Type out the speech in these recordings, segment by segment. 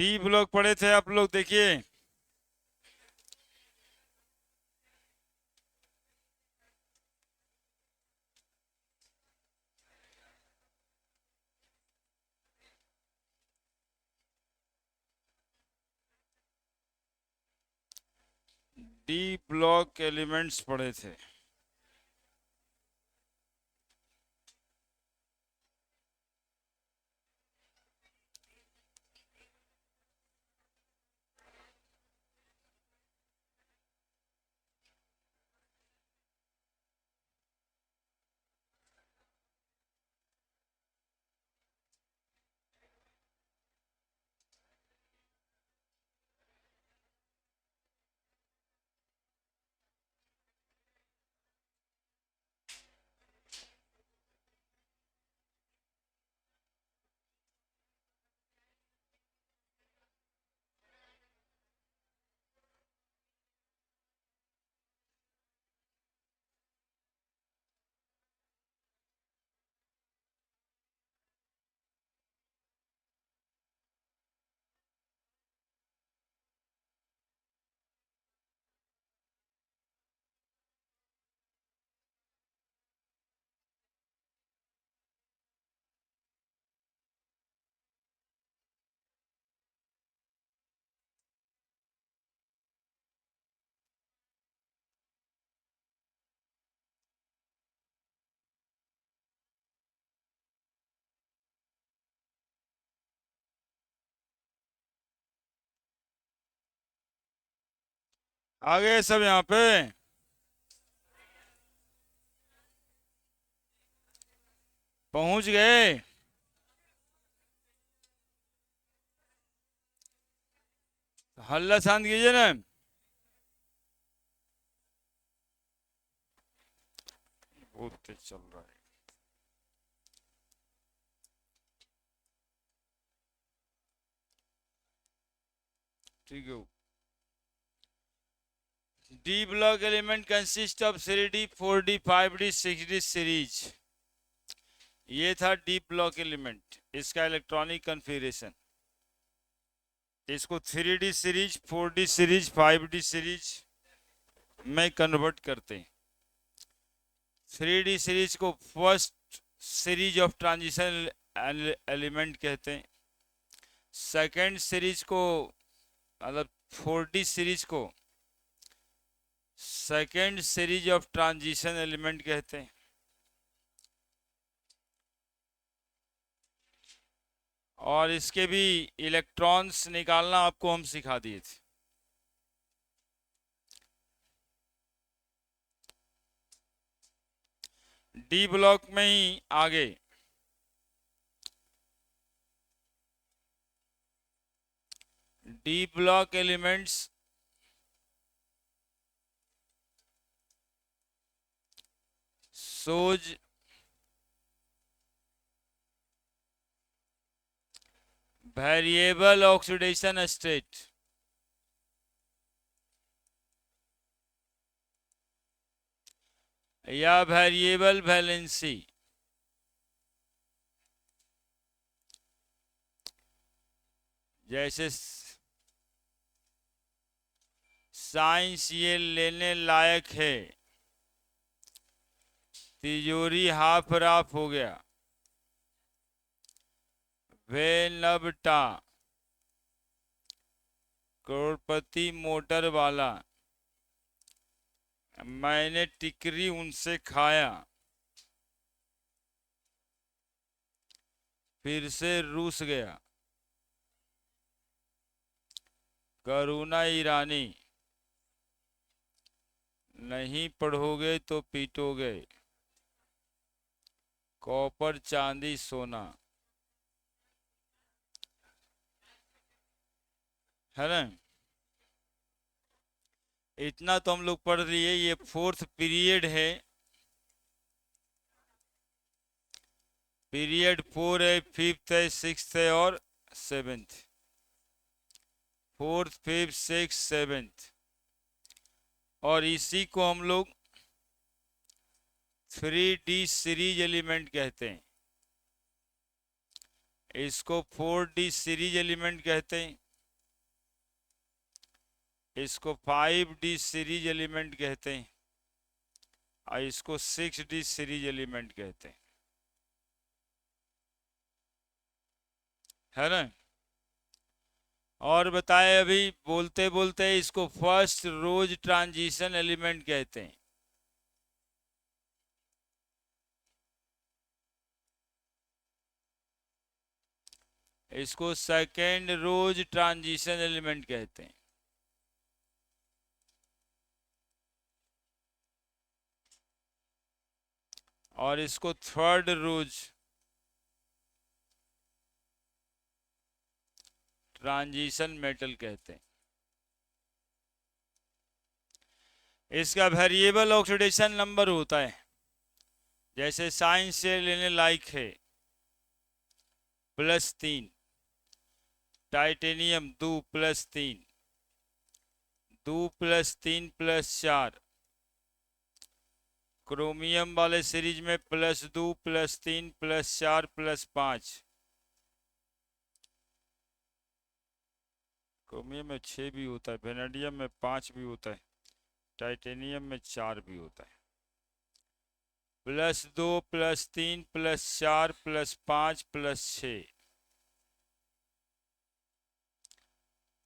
D block पढ़े थे आप लोग, देखिए। डी ब्लॉक एलिमेंट्स पढ़े थे। आ गए सब यहाँ पे। पहुंच गए। हल्ला शांत कीजिए ना। बहुत तेज चल रहा है। ठीक है। D block element consist of 3D 4D 5D 6D series. ये था डी ब्लॉक एलिमेंट, इसका इलेक्ट्रॉनिक कन्फिगरेशन। इसको 3D series, 4D series, 5D series में कन्वर्ट करते हैं। 3D सीरीज को first series of transition element कहते हैं। सेकेंड सीरीज को, मतलब 4D सीरीज को second series of transition element कहते हैं। और इसके भी इलेक्ट्रॉन्स निकालना आपको हम सिखा दिए थे। डी ब्लॉक में ही आगे D block elements shows variable oxidation state या वेरिएबल वैलेंसी। जैसे साइंस ये लेने लायक है, तिजोरी हाफ राफ हो गया, वे नबटा करोड़पति मोटर वाला, मैंने टिकरी उनसे खाया, फिर से रूस गया, करुणा ईरानी, नहीं पढ़ोगे तो पीटोगे, कॉपर चांदी सोना। है ना? इतना तो हम लोग पढ़ लिए। ये फोर्थ पीरियड है। पीरियड 4 है, 5th है, 6th है और 7th। 4th 5th 6th 7th। और इसी को हम लोग 3D सीरीज एलिमेंट कहते हैं। इसको 4D सीरीज एलिमेंट कहते हैं। इसको 5D सीरीज एलिमेंट कहते हैं और इसको 6D सीरीज एलिमेंट कहते हैं, है ना। और बताए अभी बोलते बोलते इसको फर्स्ट रोज ट्रांजिशन एलिमेंट कहते हैं। इसको सेकेंड रोज ट्रांजिशन एलिमेंट कहते हैं। और इसको थर्ड रोज ट्रांजिशन मेटल कहते हैं। इसका वेरिएबल ऑक्सीडेशन नंबर होता है, जैसे साइंस से लेने लायक है, +3, टाइटेनियम 2 +3, 2 +3 +4, क्रोमियम वाले सीरीज में +2 +3 +4 +5, क्रोमियम में 6 भी होता है, वेनेडियम में 5 भी होता है, टाइटेनियम में 4 भी होता है। +2 +3 +4 +5 +6,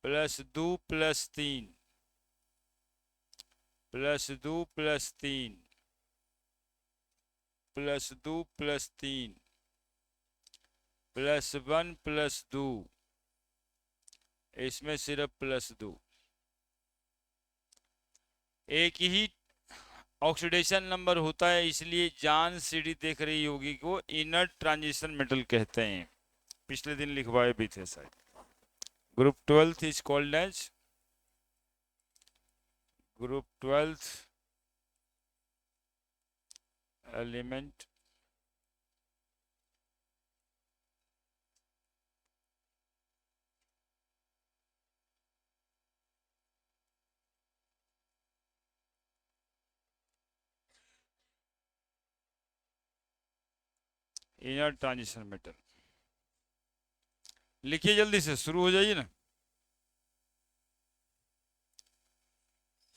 +2 +3 +2 +3 +2 +3 +1 +2, इसमें सिर्फ +2। एक ही ऑक्सीडेशन नंबर होता है, इसलिए जान सीढ़ी देख रही होगी को इनर ट्रांजिशन मेटल कहते हैं। पिछले दिन लिखवाए भी थे शायद। Group 12th is called age group 12th element inner transition metal. लिखिए जल्दी से, शुरू हो जाइए ना,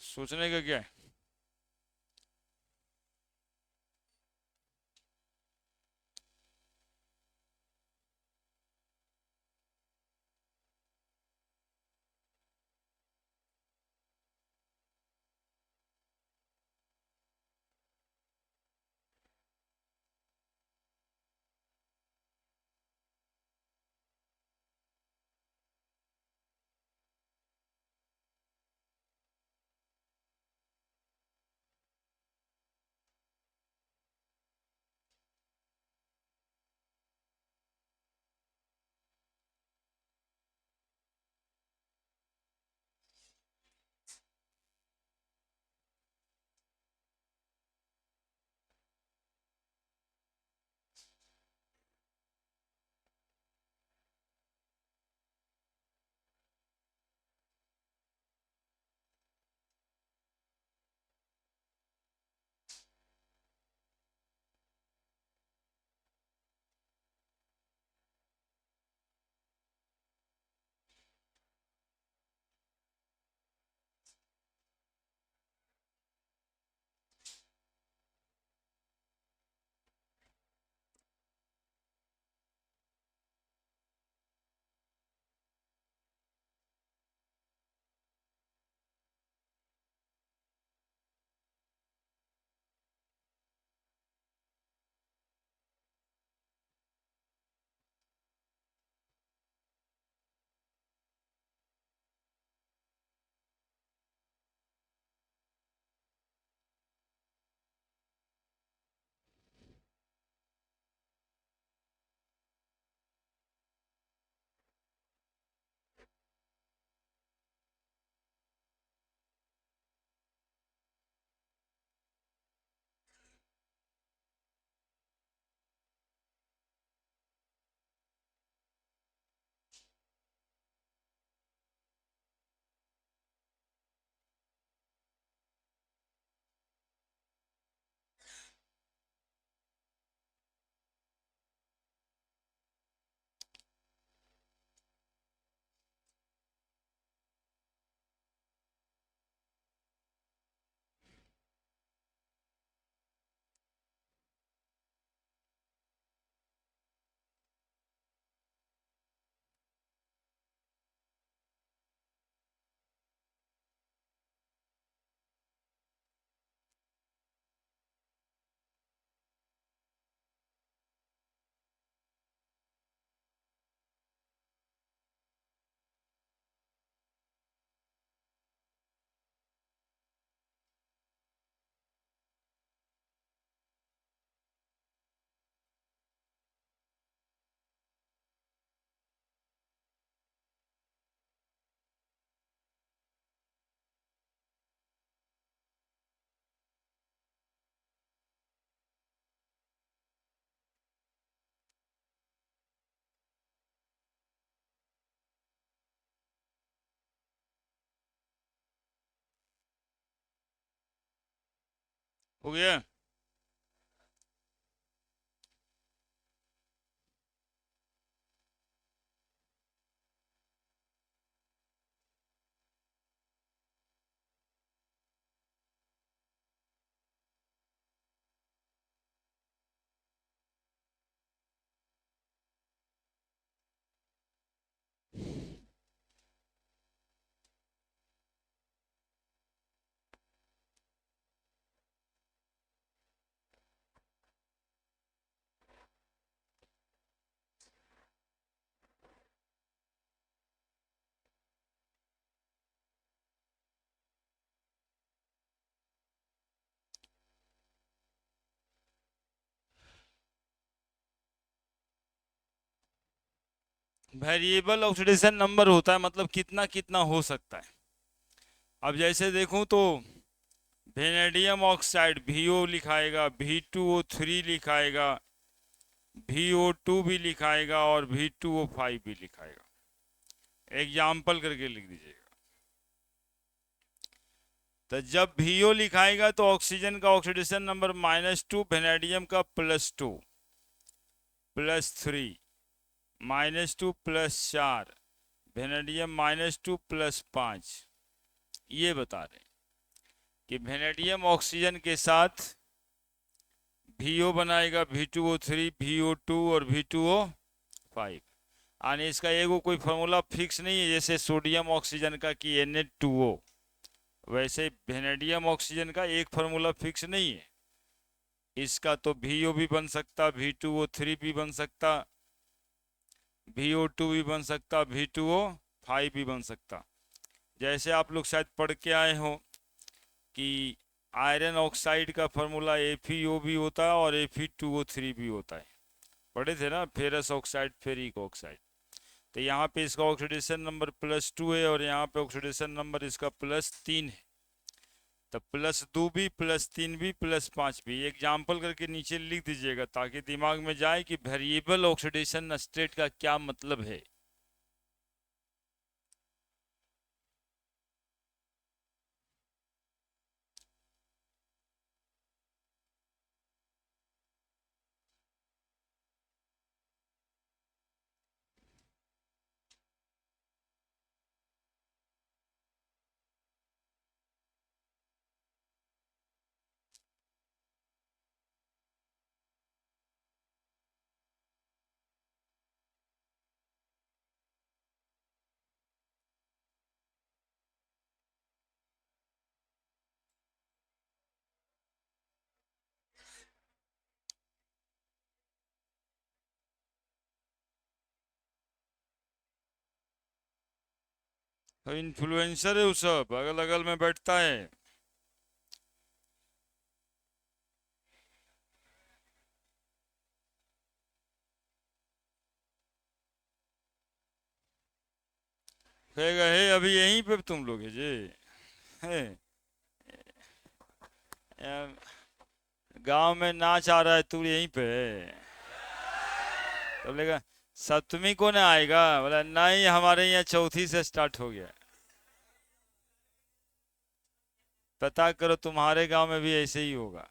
सोचने का क्या है। हो गया। वेरिएबल ऑक्सीडेशन नंबर होता है, मतलब कितना कितना हो सकता है। अब जैसे देखूं तो vanadium oxide VO लिखाएगा, V2O3 लिखाएगा, VO2 भी लिखाएगा और V2O5 भी लिखाएगा। एग्जाम्पल करके लिख दीजिएगा। तो जब VO लिखाएगा तो ऑक्सीजन का ऑक्सीडेशन नंबर -2, वेनेडियम का +2, +3, -2 +4, वेनेडियम -2 +5। ये बता रहे हैं कि वेनेडियम ऑक्सीजन के साथ VO बनाएगा, V2O3, VO2 और V2O5। यानी इसका एगो कोई फॉर्मूला फिक्स नहीं है, जैसे सोडियम ऑक्सीजन का कि Na2O, वैसे वेनेडियम ऑक्सीजन का एक फार्मूला फिक्स नहीं है। इसका तो VO भी बन सकता, V2O3 भी बन सकता, VO2 भी बन सकता, V2O5 भी बन सकता। जैसे आप लोग शायद पढ़ के आए हो कि आयरन ऑक्साइड का फार्मूला FeO भी होता है और Fe2O3 भी होता है। पढ़े थे ना, फेरस ऑक्साइड, फेरिक ऑक्साइड। तो यहाँ पे इसका ऑक्सीडेशन नंबर +2 है और यहाँ पे ऑक्सीडेशन नंबर इसका +3 है। तो +2 भी, +3 भी, +5 भी। एग्जाम्पल करके नीचे लिख दीजिएगा ताकि दिमाग में जाए कि वेरिएबल ऑक्सीडेशन स्टेट का क्या मतलब है। तो इन्फ्लुएंसर है वो, सब अगल अगल में बैठता है। कहेगा हे अभी यहीं पे तुम लोग है जी, है गांव में नाच आ रहा है, तू यहीं पे है। तो बोलेगा सप्तमी को ना आएगा, बोला नहीं हमारे यहाँ चौथी से स्टार्ट हो गया। पता करो तुम्हारे गांव में भी ऐसे ही होगा।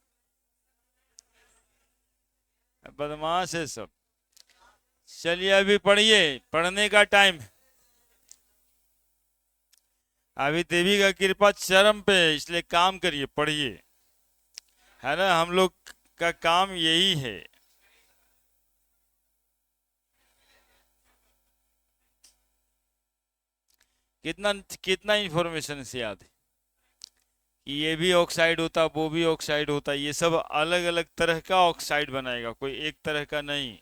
बदमाश है सब। चलिए अभी पढ़िए, पढ़ने का टाइम। अभी देवी का कृपा चरम पे है, इसलिए काम करिए, पढ़िए, है ना। हम लोग का काम यही है। कितना कितना इंफॉर्मेशन से याद है कि ये भी ऑक्साइड होता, वो भी ऑक्साइड होता। ये सब अलग अलग तरह का ऑक्साइड बनाएगा, कोई एक तरह का नहीं।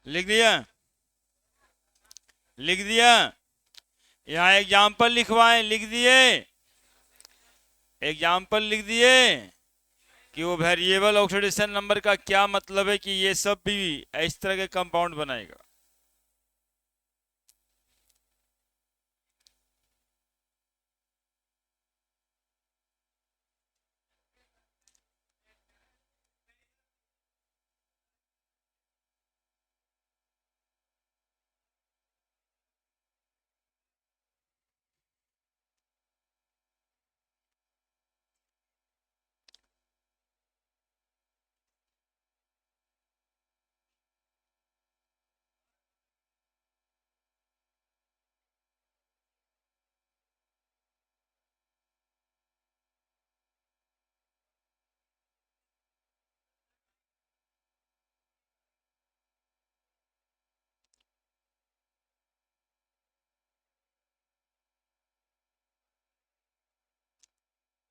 लिख दिया, लिख दिया। यहाँ एग्जाम्पल लिखवाएं, लिख दिए, एग्जाम्पल लिख दिए कि वो वेरिएबल ऑक्सीडेशन नंबर का क्या मतलब है, कि ये सब भी इस तरह के कंपाउंड बनाएगा।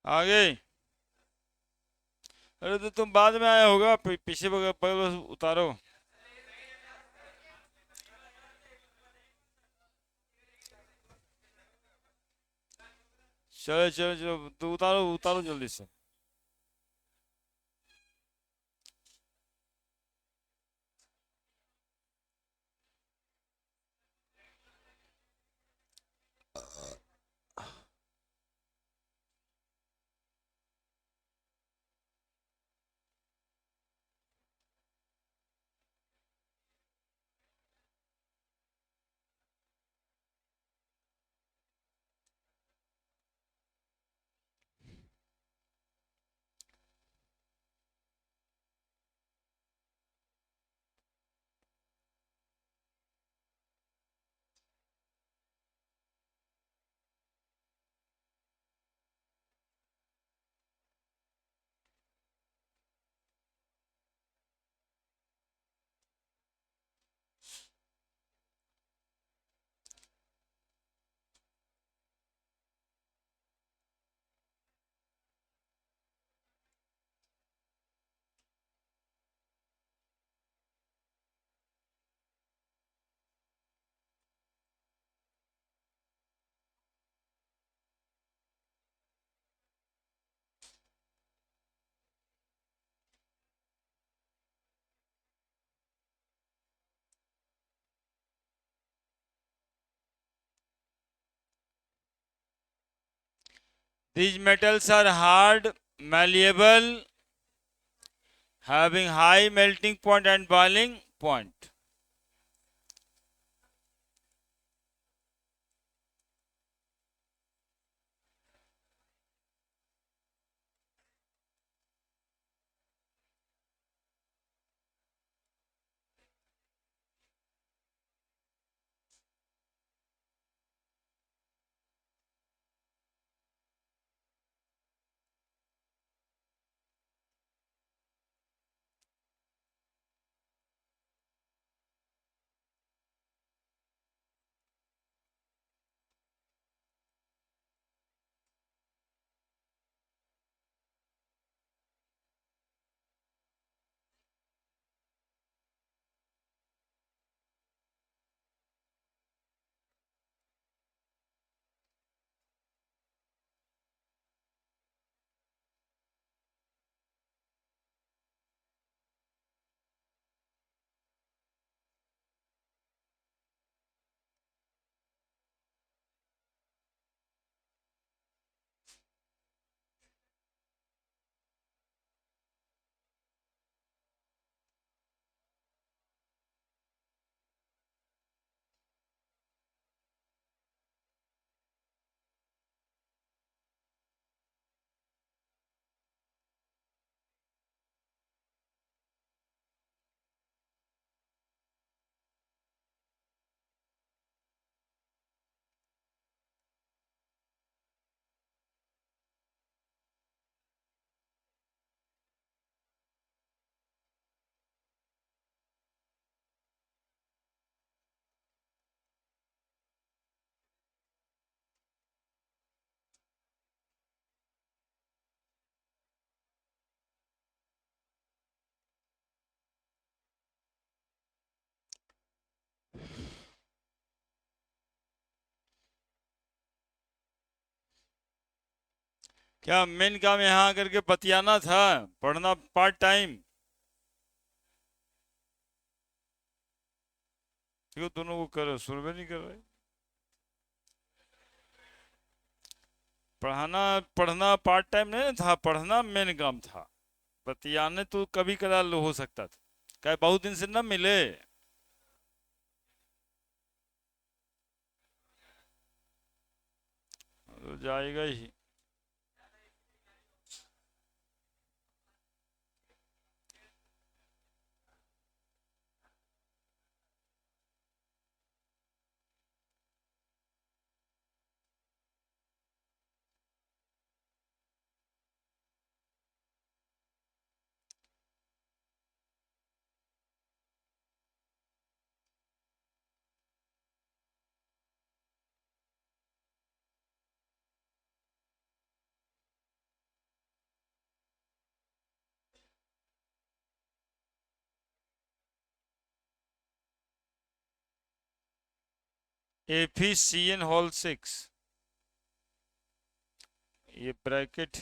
आगे। अरे तो तुम बाद में आया होगा, पीछे बगल बगल उतारो। चलो चलो चलो, तो उतारो उतारो जल्दी से। These metals are hard, malleable, having high melting point and boiling point. क्या मेन काम यहाँ आकर के बतियाना था, पढ़ना पार्ट टाइम? क्यों दोनों को कर सुन में नहीं कर रहे? पढ़ाना पढ़ना पार्ट टाइम नहीं था, पढ़ना मेन काम था। बतियाने तो कभी कदार हो सकता था, क्या बहुत दिन से न मिले? तो जाएगा ही। FeCN होल 6, ये ब्रैकेट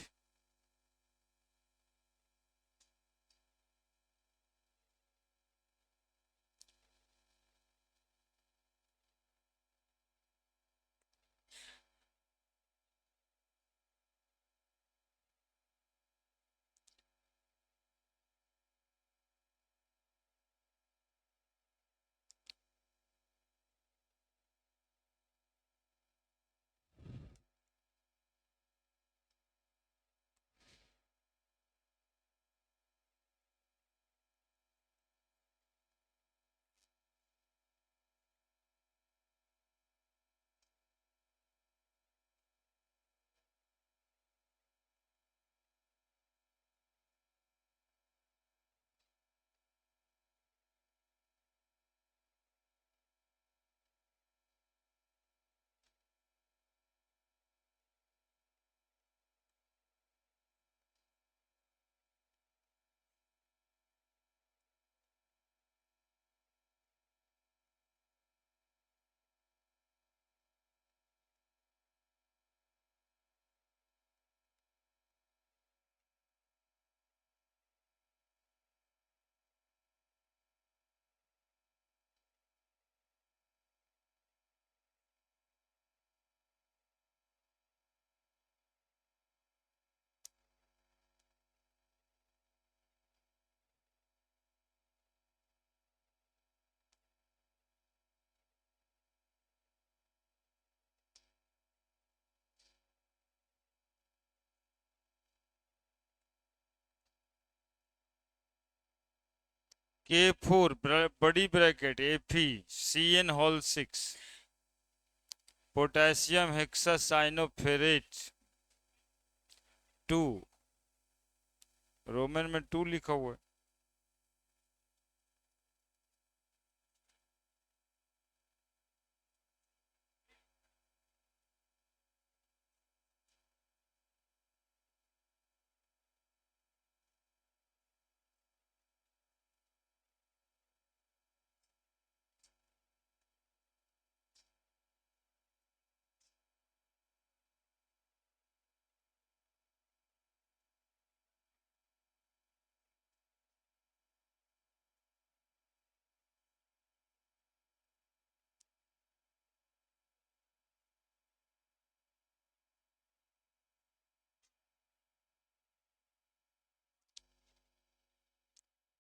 K4 बड़ी bracket FeCN whole 6, potassium hexacyanoferrate 2, Roman में 2 लिखा हुआ है।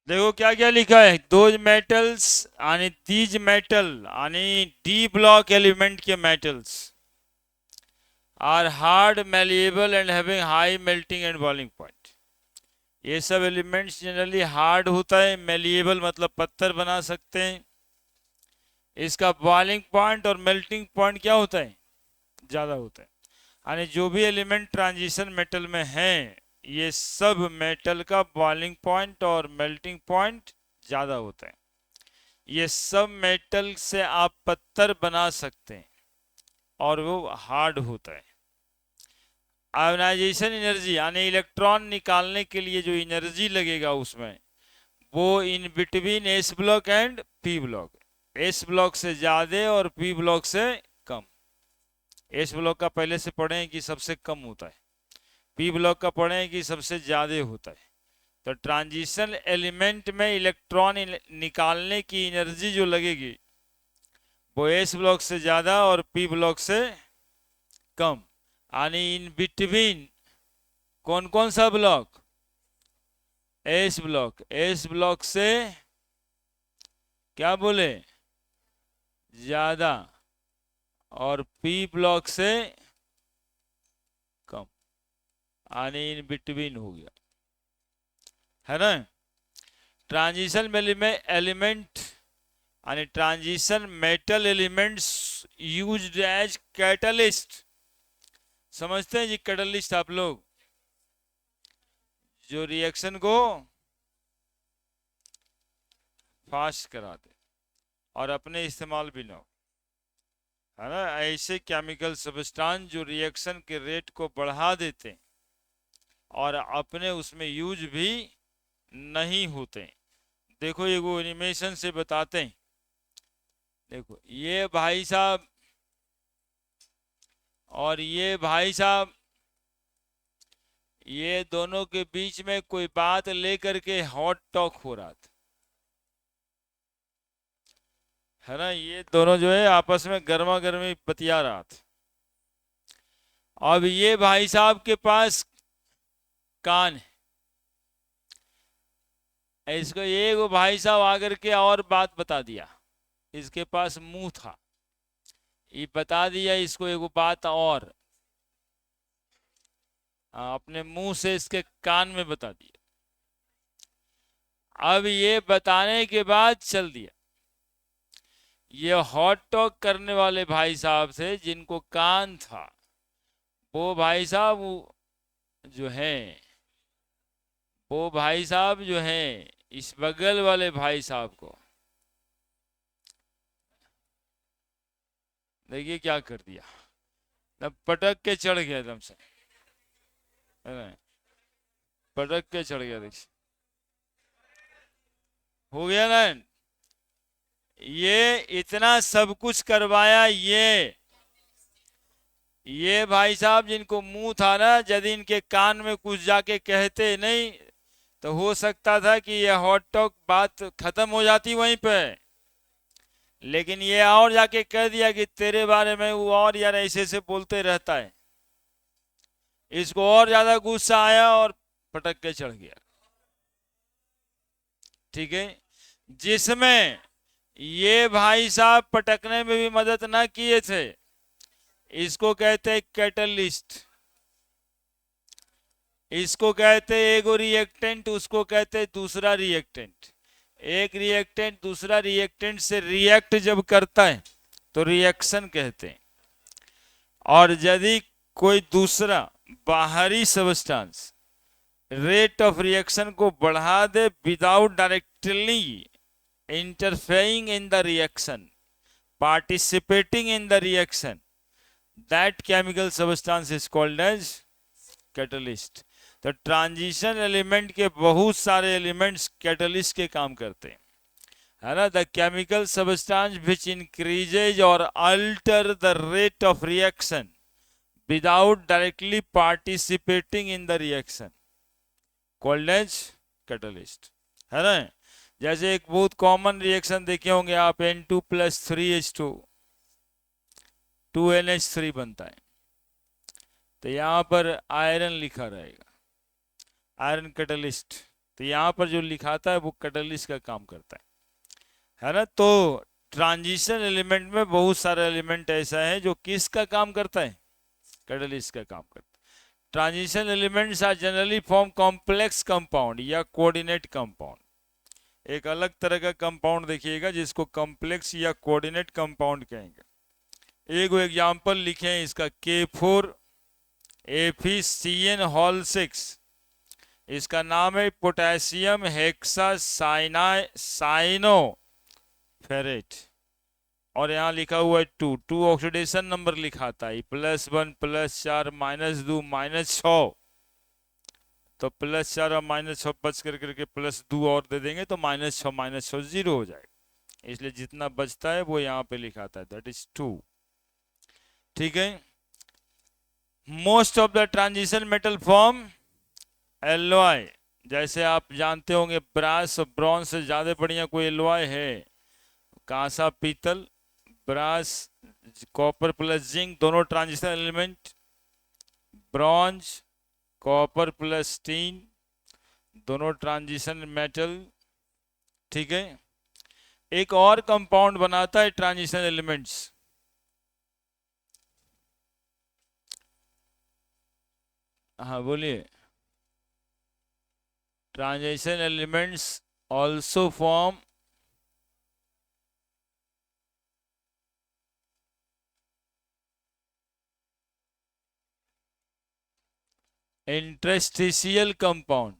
देखो क्या क्या लिखा है, दोज मेटल्स आणि दीज मेटल आणि डी ब्लॉक एलिमेंट के metals are hard malleable and having high melting and boiling point. ये सब एलिमेंट्स जनरली हार्ड होता है, मेलिएबल मतलब पत्थर बना सकते हैं, इसका बॉइलिंग पॉइंट और मेल्टिंग पॉइंट क्या होता है, ज़्यादा होता है। यानी जो भी एलिमेंट ट्रांजिशन मेटल में हैं, ये सब मेटल का बॉइलिंग पॉइंट और मेल्टिंग पॉइंट ज़्यादा होता है। ये सब मेटल से आप पत्थर बना सकते हैं और वो हार्ड होता है। आयोनाइजेशन एनर्जी यानी इलेक्ट्रॉन निकालने के लिए जो एनर्जी लगेगा उसमें, वो in between S block and P block, S block से ज़्यादा और पी ब्लॉक से कम। एस ब्लॉक का पहले से पढ़ें कि सबसे कम होता है, पी ब्लॉक का पढ़ें कि सबसे ज़्यादा होता है। तो ट्रांजिशन एलिमेंट में इलेक्ट्रॉन निकालने की एनर्जी जो लगेगी वो एस ब्लॉक से ज़्यादा और पी ब्लॉक से कम। यानी इन बिटवीन कौन कौन सा block, S block, S block से क्या बोले, ज़्यादा, और पी ब्लॉक से कम, यानी इन बिटवीन हो गया, है ना। ट्रांजिशन में एलिमेंट यानी transition metal elements used as catalyst. समझते हैं जी कैटलिस्ट आप लोग, जो रिएक्शन को फास्ट करा दे और अपने इस्तेमाल भी ना हो, है ना। ऐसे केमिकल सब्सटेंस जो रिएक्शन के रेट को बढ़ा देते हैं और अपने उसमें यूज भी नहीं होते। देखो ये वो एनिमेशन से बताते हैं। देखो ये भाई साहब और ये भाई साहब, ये दोनों के बीच में कोई बात लेकर के हॉट टॉक हो रहा था, है ना। ये दोनों जो है आपस में गर्मा गर्मी बतिया रहा था। अब ये भाई साहब के पास कान है, इसको एक भाई साहब आकर के और बात बता दिया। इसके पास मुंह था, ये बता दिया इसको एक बात और, अपने मुंह से इसके कान में बता दिया। अब ये बताने के बाद चल दिया। ये हॉट टॉक करने वाले भाई साहब से जिनको कान था, वो भाई साहब जो हैं, वो भाई साहब जो हैं इस बगल वाले भाई साहब को देखिए क्या कर दिया, तब पटक के चढ़ गया एकदम से, है ना, पटक के चढ़ गया। देखिए हो गया ना। ये इतना सब कुछ करवाया, ये भाई साहब जिनको मुंह था ना, यदि इनके कान में कुछ जाके कहते नहीं तो हो सकता था कि ये हॉट टॉक बात खत्म हो जाती वहीं पे। लेकिन ये और जाके कह दिया कि तेरे बारे में वो और यार ऐसे ऐसे बोलते रहता है। इसको और ज्यादा गुस्सा आया और पटक के चढ़ गया। ठीक है, जिसमें ये भाई साहब पटकने में भी मदद ना किए थे, इसको कहते हैं कैटलिस्ट, इसको कहते हैं एगो रिएक्टेंट, उसको कहते हैं दूसरा रिएक्टेंट। एक रिएक्टेंट दूसरा रिएक्टेंट से रिएक्ट जब करता है तो रिएक्शन कहते हैं। और यदि कोई दूसरा बाहरी सब्सटेंस रेट ऑफ रिएक्शन को बढ़ा दे without directly interfering in the reaction, participating in the reaction, that chemical substance is called as catalyst। तो ट्रांजिशन एलिमेंट के बहुत सारे एलिमेंट्स कैटलिस्ट के काम करते हैं, है ना। The chemical substance which increases और alter the rate of reaction without directly participating in the reaction called as catalyst, है ना। जैसे एक बहुत कॉमन रिएक्शन देखे होंगे आप, N2 + 3H2 2NH3 बनता है। तो यहां पर आयरन लिखा रहेगा, आयरन कैटलिस्ट। तो यहां पर जो लिखाता है वो कैटलिस्ट का काम करता है ना। तो ट्रांजिशन एलिमेंट में बहुत सारे एलिमेंट ऐसा है जो किसका काम करता है, कैटलिस्ट का काम करता है। Transition elements are generally form complex compound या कोऑर्डिनेट कंपाउंड। एक अलग तरह का कंपाउंड देखिएगा जिसको कॉम्प्लेक्स या कोऑर्डिनेट कंपाउंड कहेंगे। एक एग्जांपल लिखे इसका, K4 FeCN हॉल 6, इसका नाम है पोटेशियम हेक्सासाइनोफेरेट, और यहाँ लिखा हुआ है 2 ऑक्सीडेशन नंबर लिखाता है, +1 +4 -2 -6। तो +4 और -6 बच करके +2 और दे देंगे तो -6 -6 0 हो जाएगा। इसलिए जितना बचता है वो यहाँ पे लिखाता है, दैट इज 2। ठीक है, most of the transition metal form alloy. जैसे आप जानते होंगे ब्रास और ब्रॉन्ज से ज्यादा बढ़िया कोई एलॉय है, कांसा पीतल, ब्रास, कॉपर + जिंक दोनों transition element, bronze copper + tin दोनों ट्रांजिशन मेटल। ठीक है, एक और कंपाउंड बनाता है ट्रांजिशन एलिमेंट्स, हाँ बोलिए। Transition elements also form interstitial compound.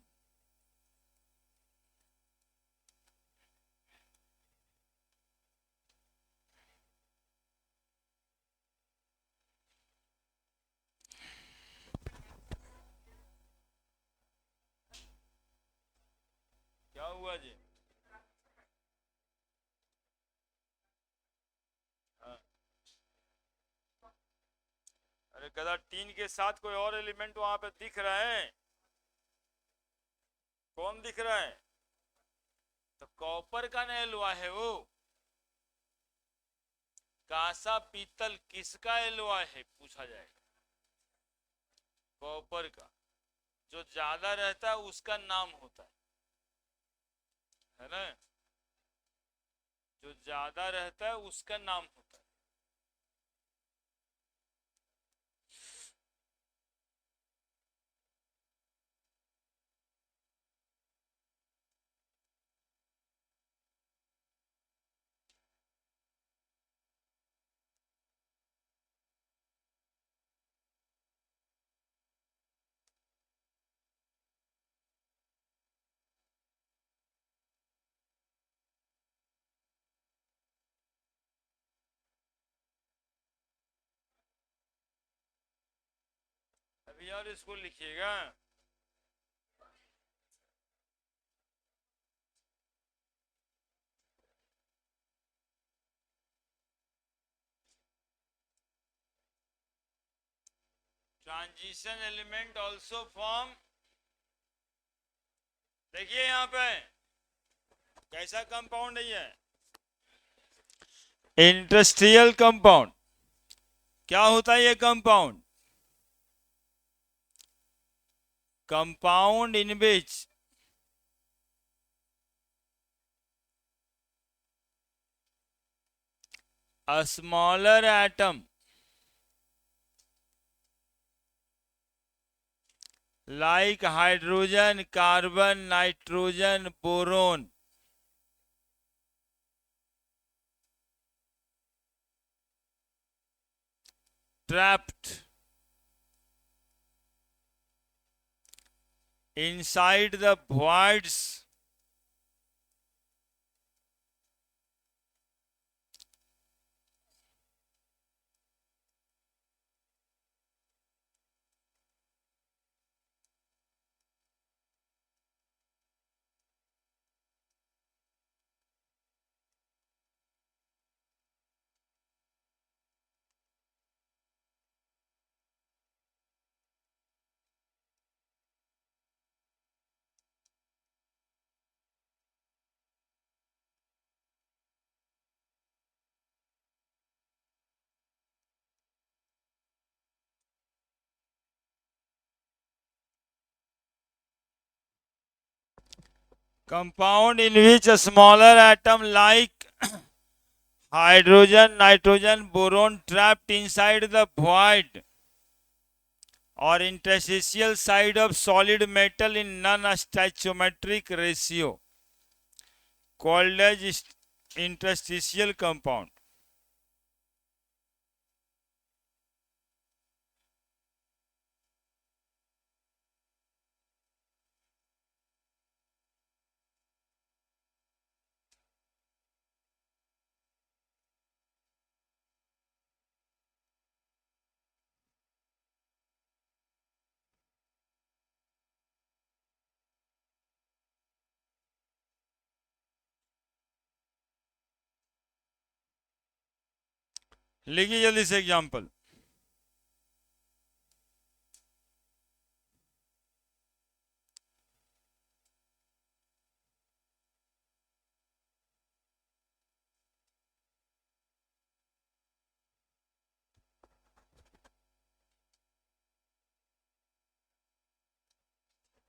क्या हुआ जी? हाँ। अरे मैं कहता टीन के साथ कोई और एलिमेंट वहां पे दिख रहा है? कौन दिख रहा है? तो कॉपर का नहीं एलॉय है वो। कांसा पीतल किसका एलॉय है पूछा जाएगा? कॉपर का। जो ज्यादा रहता है उसका नाम होता है ना? जो ज्यादा रहता है उसका नाम होता है। अभी और इसको लिखिएगा। Transition element also form. देखिए यहां पे कैसा कंपाउंड है ये? Industrial compound. क्या होता है ये compound? Compound in which a smaller atom like hydrogen, carbon, nitrogen, boron trapped inside the voids compound in which a smaller atom like hydrogen, nitrogen, boron trapped inside the void or interstitial side of solid metal in non-stoichiometric ratio called as interstitial compound. लिखिए जल्दी से example.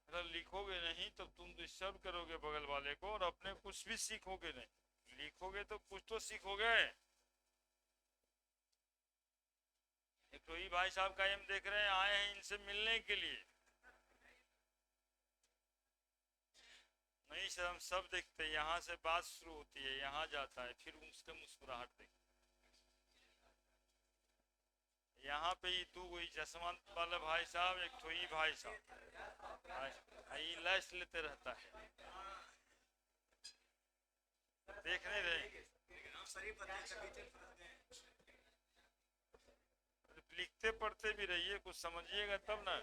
अगर लिखोगे नहीं तो तुम disturb करोगे बगल वाले को और अपने कुछ भी सीखोगे नहीं। लिखोगे तो कुछ तो सीखोगे। एक तो ही भाई साहब का हम देख रहे हैं, आए हैं इनसे मिलने के लिए। नहीं सर, हम सब देखते हैं। यहाँ से बात शुरू होती है, यहाँ जाता है, फिर उसका मुस्कुराहट देखते। यहाँ पे ही तू वही चश्मा वाला भाई साहब, एक तो ही भाई साहब ये लैस लेते रहता है। देख नहीं रहे? लिखते पढ़ते भी रहिए, कुछ समझिएगा तब ना।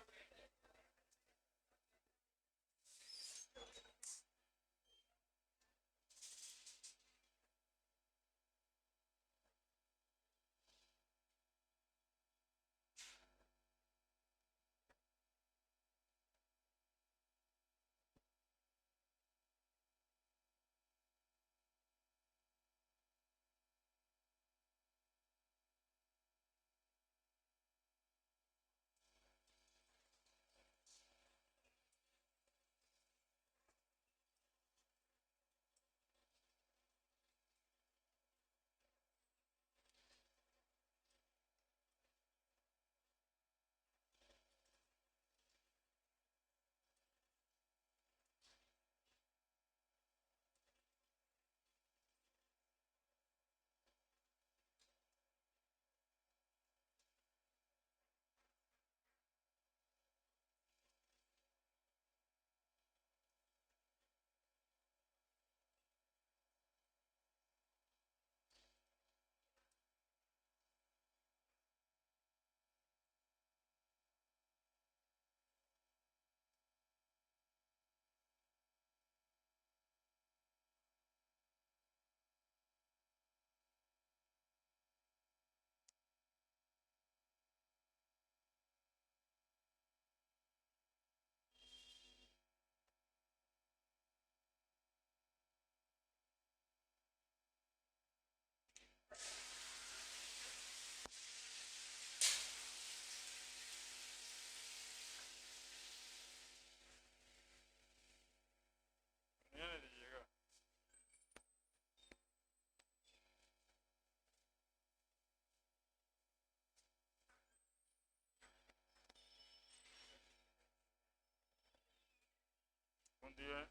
दिया है।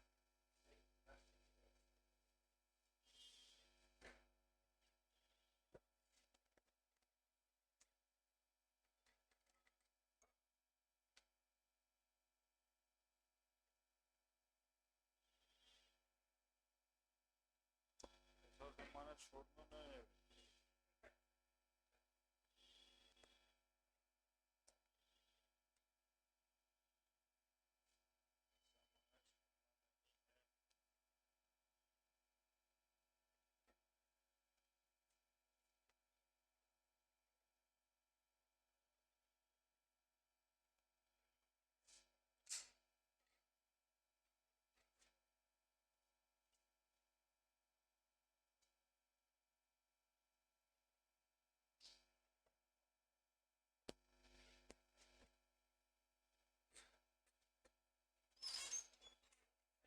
हमारा छोड़ना नहीं है।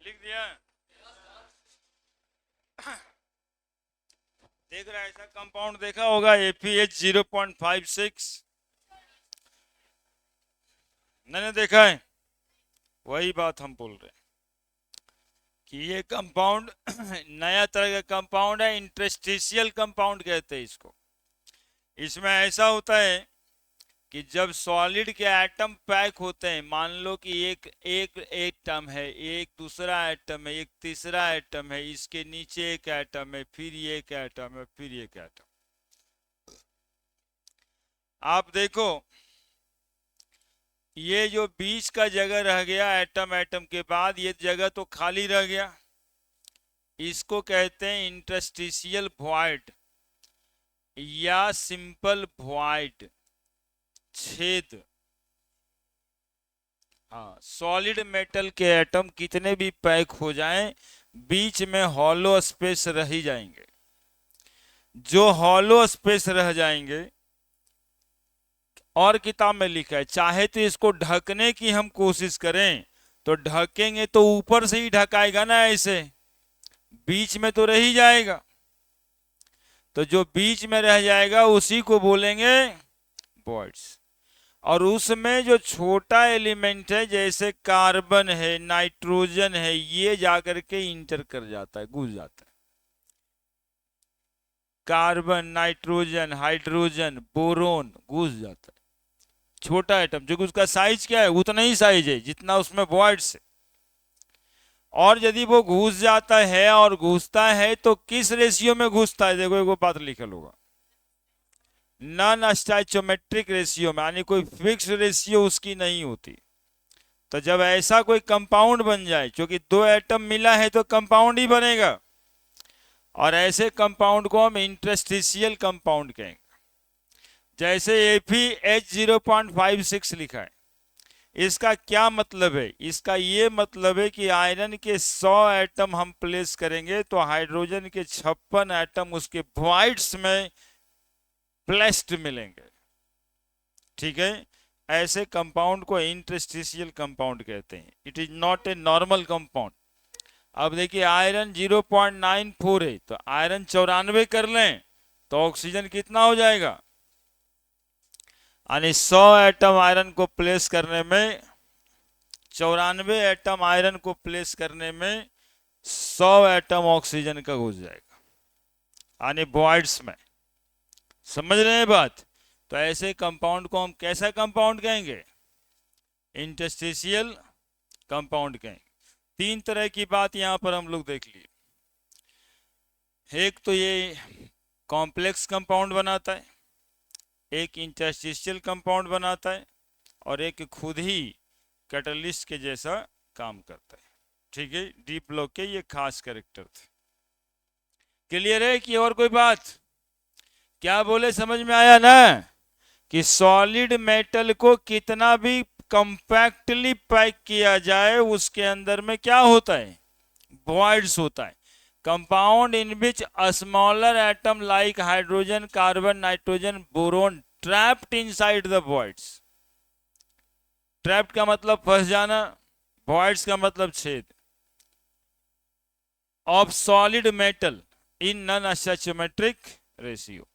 लिख दिया। देख रहा है, ऐसा कंपाउंड देखा होगा ApH 0.56, मैंने देखा है। वही बात हम बोल रहे हैं कि ये कंपाउंड नया तरह का कंपाउंड है, इंटरस्टिशियल कंपाउंड कहते हैं इसको। इसमें ऐसा होता है कि जब सॉलिड के एटम पैक होते हैं, मान लो कि एक एक एटम है, एक दूसरा एटम है, एक तीसरा एटम है, इसके नीचे एक एटम है, फिर ये एक एटम है, फिर एक एटम। आप देखो ये जो बीच का जगह रह गया एटम एटम के बाद, ये जगह तो खाली रह गया, इसको कहते हैं इंटरस्टिशियल वॉइड या सिंपल वॉइड, छेद। हाँ, सॉलिड मेटल के एटम कितने भी पैक हो जाएं, बीच में हॉलो स्पेस रह ही जाएंगे। जो हॉलो स्पेस रह जाएंगे, और किताब में लिखा है, चाहे तो इसको ढकने की हम कोशिश करें तो ढकेंगे तो ऊपर से ही ढकाएगा ना, ऐसे बीच में तो रह ही जाएगा। तो जो बीच में रह जाएगा उसी को बोलेंगे वॉइड्स। और उसमें जो छोटा एलिमेंट है जैसे कार्बन है, नाइट्रोजन है, ये जाकर के इंटर कर जाता है, घुस जाता है। कार्बन, नाइट्रोजन, हाइड्रोजन, बोरोन घुस जाता है। छोटा एटम जो कि उसका साइज क्या है, उतना ही साइज है जितना उसमें वॉइड्स है। और यदि वो घुस जाता है और घुसता है तो किस रेशियो में घुसता है, देखो एक बात लिखल होगा, नॉन स्टोइचोमेट्रिक रेशियो में, यानी कोई फिक्स रेशियो उसकी नहीं होती। तो जब ऐसा कोई कंपाउंड बन जाए, क्योंकि दो एटम मिला है तो कंपाउंड ही बनेगा, और ऐसे कंपाउंड को हम इंटरस्टिशियल कंपाउंड कहेंगे। जैसे ApH 0.56 लिखा है, इसका क्या मतलब है? इसका ये मतलब है कि आयरन के 100 एटम हम प्लेस करेंगे तो हाइड्रोजन के 56 एटम उसके वॉइड्स में प्लेस्ड मिलेंगे। ठीक है, ऐसे कंपाउंड को इंटरस्टिशियल कंपाउंड कहते हैं। It is not a normal compound. अब देखिए आयरन 0.94 है, तो आयरन 94 कर लें तो ऑक्सीजन कितना हो जाएगा, यानी 100 एटम आयरन को प्लेस करने में, 94 एटम आयरन को प्लेस करने में 100 एटम ऑक्सीजन का घुस जाएगा, यानी वॉइड्स में। समझ रहे हैं बात? तो ऐसे कंपाउंड को हम कैसा कंपाउंड कहेंगे? इंटरस्टिशियल कंपाउंड कहेंगे। तीन तरह की बात यहां पर हम लोग देख लिए। एक तो ये कॉम्प्लेक्स कंपाउंड बनाता है, एक इंटरस्टिशियल कंपाउंड बनाता है, और एक खुद ही कैटलिस्ट के जैसा काम करता है। ठीक है, डी ब्लॉक के ये खास कैरेक्टर थे। क्लियर है कि और कोई बात? क्या बोले, समझ में आया ना? कि सॉलिड मेटल को कितना भी कंपैक्टली पैक किया जाए, उसके अंदर में क्या होता है? वॉइड्स होता है। Compound in which a smaller atom like hydrogen, carbon, nitrogen, boron trapped inside the voids. Trapped का मतलब फंस जाना, वॉइड्स का मतलब छेद। Of solid metal in non stoichiometric ratio.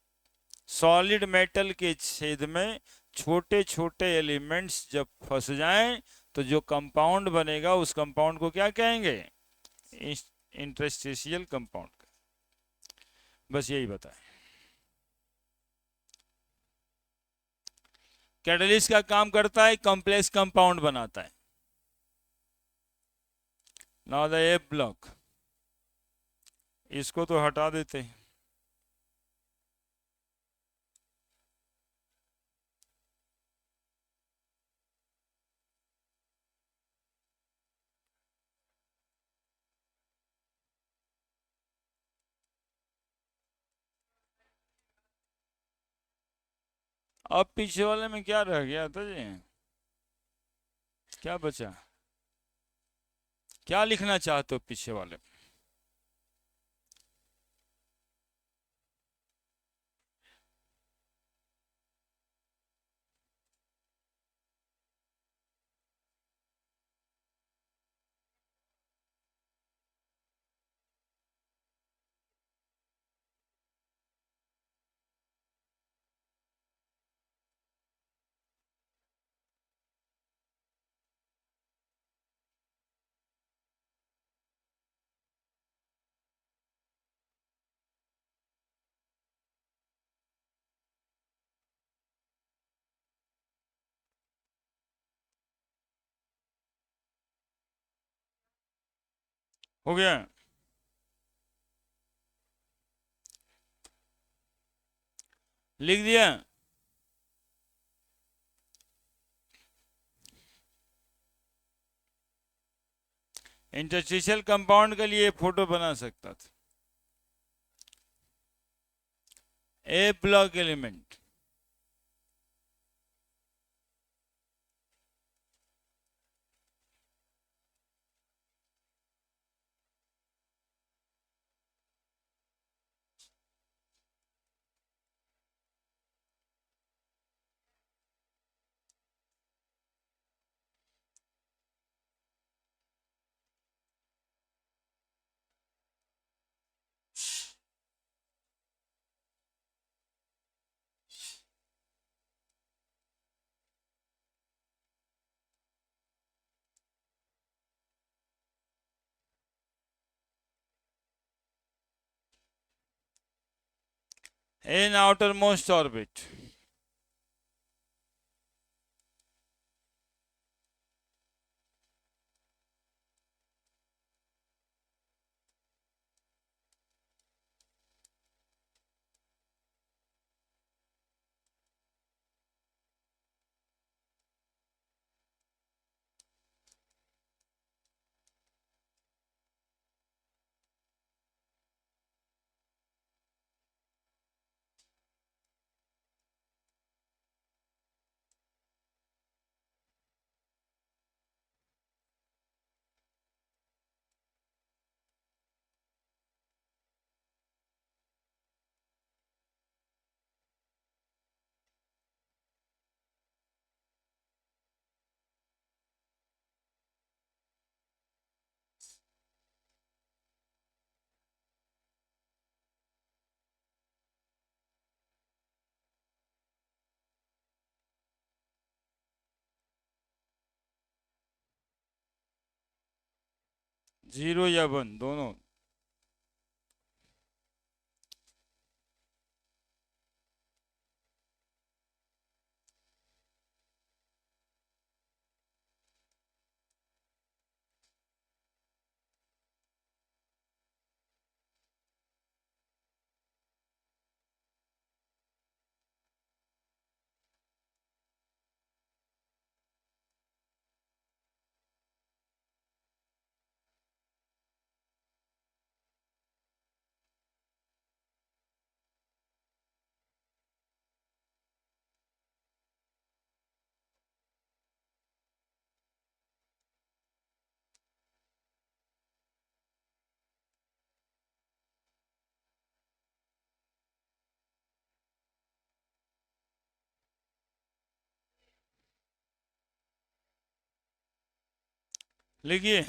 Solid metal के छेद में छोटे छोटे एलिमेंट्स जब फंस जाएं तो तो जो कंपाउंड बनेगा उस कंपाउंड को क्या कहेंगे? Interstitial compound. बस यही बताएं। कैटलिस्ट का काम करता है कॉम्प्लेक्स कंपाउंड बनाता है। नाउ द ए ब्लॉक, इसको तो हटा देते हैं। अब पीछे वाले में क्या रह गया था जी? क्या बचा? क्या लिखना चाहते हो पीछे वाले में? हो गया? लिख दिया? इंटरस्टिशियल कंपाउंड के लिए फोटो बना सकता था। A block element, in outermost orbit. Zero or one दोनों। लिखिए,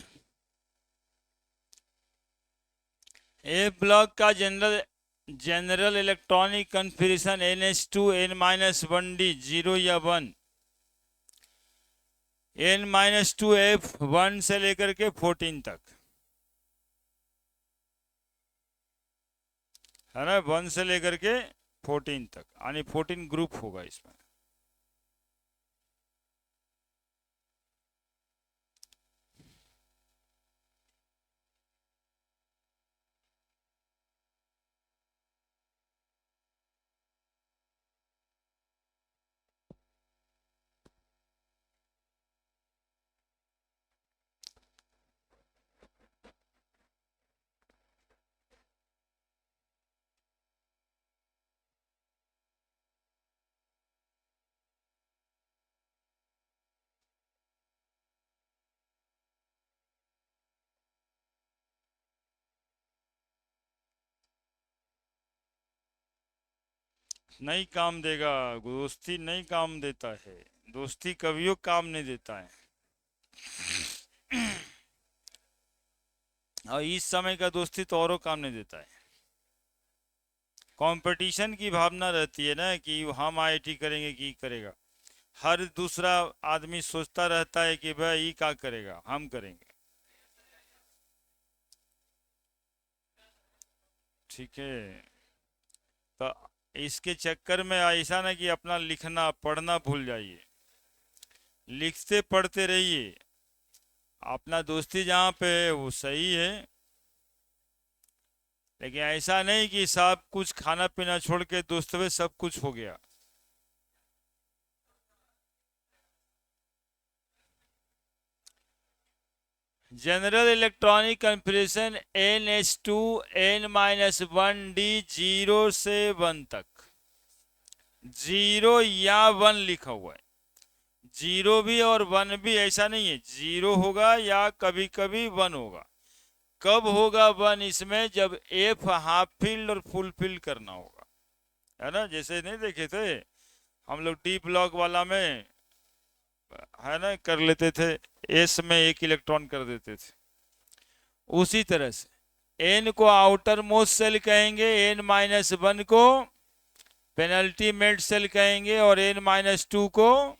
ए ब्लॉक का general electronic configuration NH2 N-1D, zero or one. N-2F1 से लेकर के 14 तक है ना, 1 से लेकर के 14 तक, यानी 14 ग्रुप होगा इसमें। नहीं काम देगा, दोस्ती नहीं काम देता है, दोस्ती कभियो काम नहीं देता है। और इस समय का दोस्ती तो औरों काम नहीं देता है। कंपटीशन की भावना रहती है ना कि हम आईआईटी करेंगे कि करेगा, हर दूसरा आदमी सोचता रहता है कि भाई ये क्या करेगा, हम करेंगे। ठीक है, तो इसके चक्कर में ऐसा ना कि अपना लिखना पढ़ना भूल जाइए, लिखते पढ़ते रहिए। अपना दोस्ती जहाँ पे है वो सही है, लेकिन ऐसा नहीं कि सब कुछ खाना पीना छोड़ के दोस्त में सब कुछ हो गया। General electronic configuration NH2 N-1D 0 से 1 तक, 0 या 1 लिखा हुआ है। 0 भी और 1 भी ऐसा नहीं है, 0 होगा या कभी कभी 1 होगा। कब होगा 1 इसमें, जब एफ हाफ फील्ड और फुल फील्ड करना होगा, है ना। जैसे नहीं देखे थे हम लोग डी ब्लॉक वाला में, है ना, कर लेते थे, एस में एक इलेक्ट्रॉन कर देते थे। उसी तरह से एन को आउटर मोस्ट सेल कहेंगे, N-1 को पेनल्टी मेड सेल कहेंगे, और N-2 को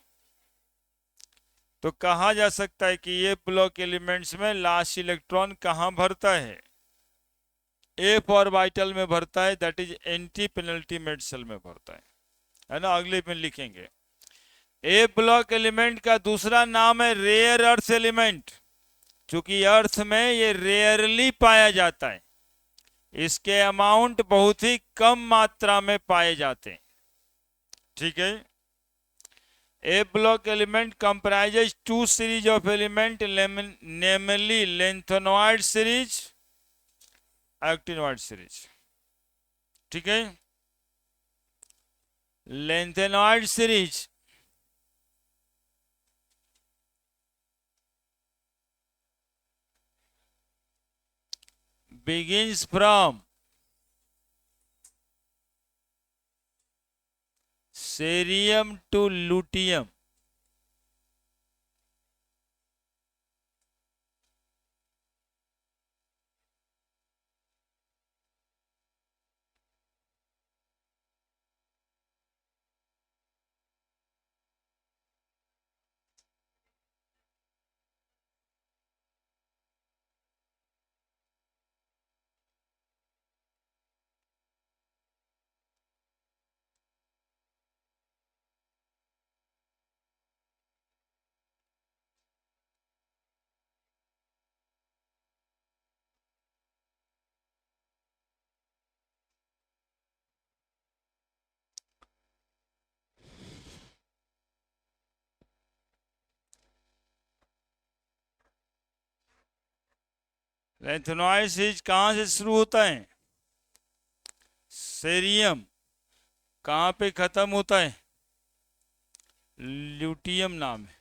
तो कहा जा सकता है कि ये ब्लॉक एलिमेंट्स में लास्ट इलेक्ट्रॉन कहाँ भरता है, एफ ऑर्बिटल में भरता है, that is antepenultimate shell में भरता है ना। अगले में लिखेंगे। ए ब्लॉक एलिमेंट का दूसरा नाम है रेयर अर्थ एलिमेंट, क्योंकि अर्थ में ये रेयरली पाया जाता है, इसके अमाउंट बहुत ही कम मात्रा में पाए जाते हैं। ठीक है, A block element comprises two series of element, namely lengthenoid series, actinoid series. ठीक है, lengthenoid series begins from cerium to lutetium. Lanthanoid series कहां से शुरू होता है, सेरियम, कहां पे खत्म होता है, ल्यूटियम नाम है।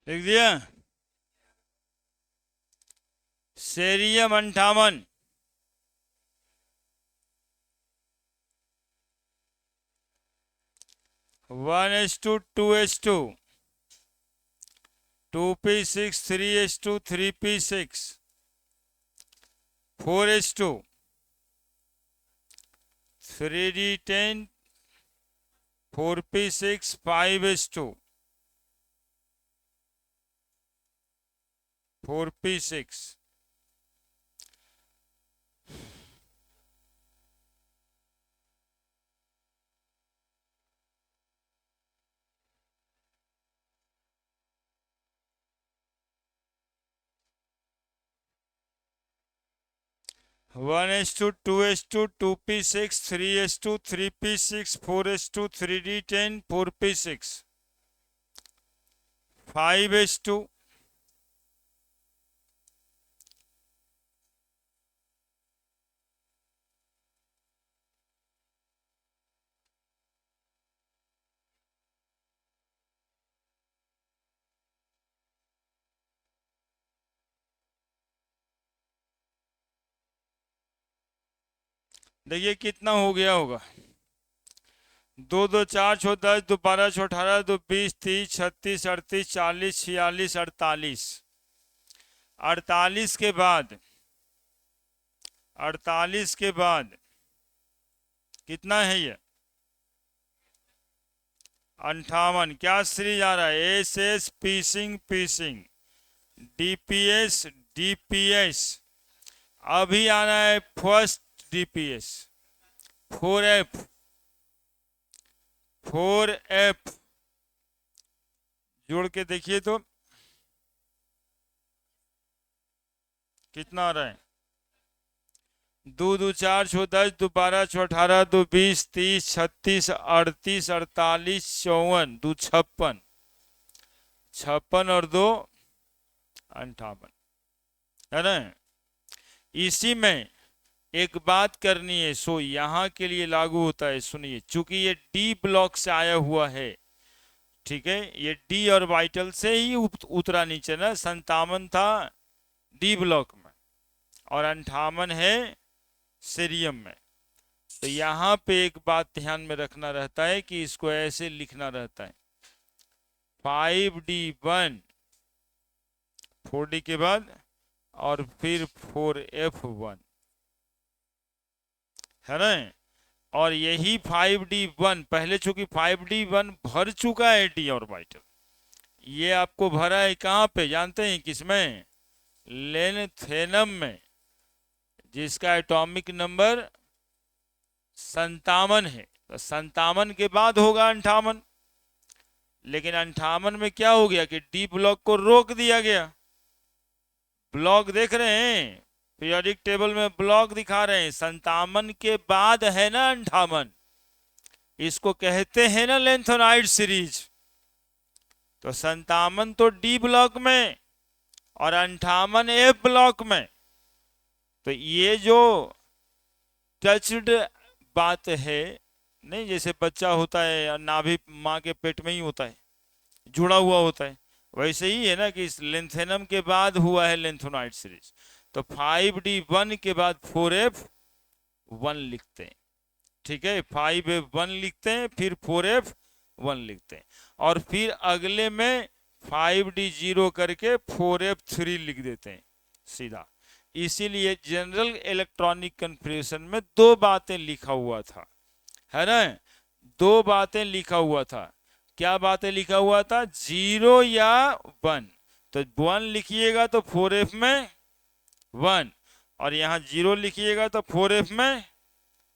लिख दिया। Cerium 58, 1:2, 2:2, 2p6, 3:2, 3p6, 4:2, 3d10, 4p6, 5:2, 4p6। 1:2, 2:2, 2p6, 3:2, 3p6, 4:2, 3d10, 4p6, 5:2, देखिए कितना हो गया होगा। 2 2 4 6 10, 2 12 6 18, 2 20 30 36 38 40 46 48 के बाद, 48 के बाद कितना है ये? 58। क्या सीरीज आ रहा है? एस एस, पीसिंग पीसिंग, डीपीएस डीपीएस। अभी आना है फर्स्ट डीपीएस, 4F, 4F। जोड़ के देखिए तो कितना आ रहा है? 2 2 4 6 10, 2 12 6 18, 2 20 30 36 38 40 48 2 56, 56 और 2 58, है ना? इसी में एक बात करनी है, सो यहां के लिए लागू होता है। सुनिए, चूंकि ये डी ब्लॉक से आया हुआ है, ठीक है, ये डी ऑर्बिटल से ही उतरा नीचे ना। 57 था डी ब्लॉक में और 58 है सीरियम में। तो यहाँ पे एक बात ध्यान में रखना रहता है कि इसको ऐसे लिखना रहता है, 5d1, 4d के बाद और फिर 4f1, है ना? और यही 5d1 पहले, चूंकि 5d1 भर चुका है डी ऑर्बिटल, ये आपको भरा है कहाँ पे जानते हैं? किसमें? लेंथेनम में, जिसका एटॉमिक नंबर 57 है। तो 57 के बाद होगा 58, लेकिन 58 में क्या हो गया कि डी ब्लॉक को रोक दिया गया। ब्लॉक देख रहे हैं, पीरियोडिक टेबल में ब्लॉक दिखा रहे हैं। 57 के बाद है ना 58, इसको कहते हैं ना लेंथेनाइड सीरीज। तो 57 तो डी ब्लॉक में और 58 एफ ब्लॉक में। तो ये जो टच्ड बात है, नहीं, जैसे बच्चा होता है नाभि माँ के पेट में ही होता है, जुड़ा हुआ होता है, वैसे ही है ना कि इस लेंथेनम के बाद हुआ है लेंथेनाइड सीरीज। तो 5d1 के बाद 4f1 लिखते हैं, ठीक है, 5f1 लिखते हैं, फिर 4f1 लिखते हैं, और फिर अगले में 5d0 करके 4f3 लिख देते हैं सीधा। इसीलिए जनरल इलेक्ट्रॉनिक कन्फिग्रेशन में दो बातें लिखा हुआ था, है ना? दो बातें लिखा हुआ था। क्या बातें लिखा हुआ था? 0 या 1। तो 1 लिखिएगा तो 4f में 1, और यहां 0 लिखिएगा तो 4f में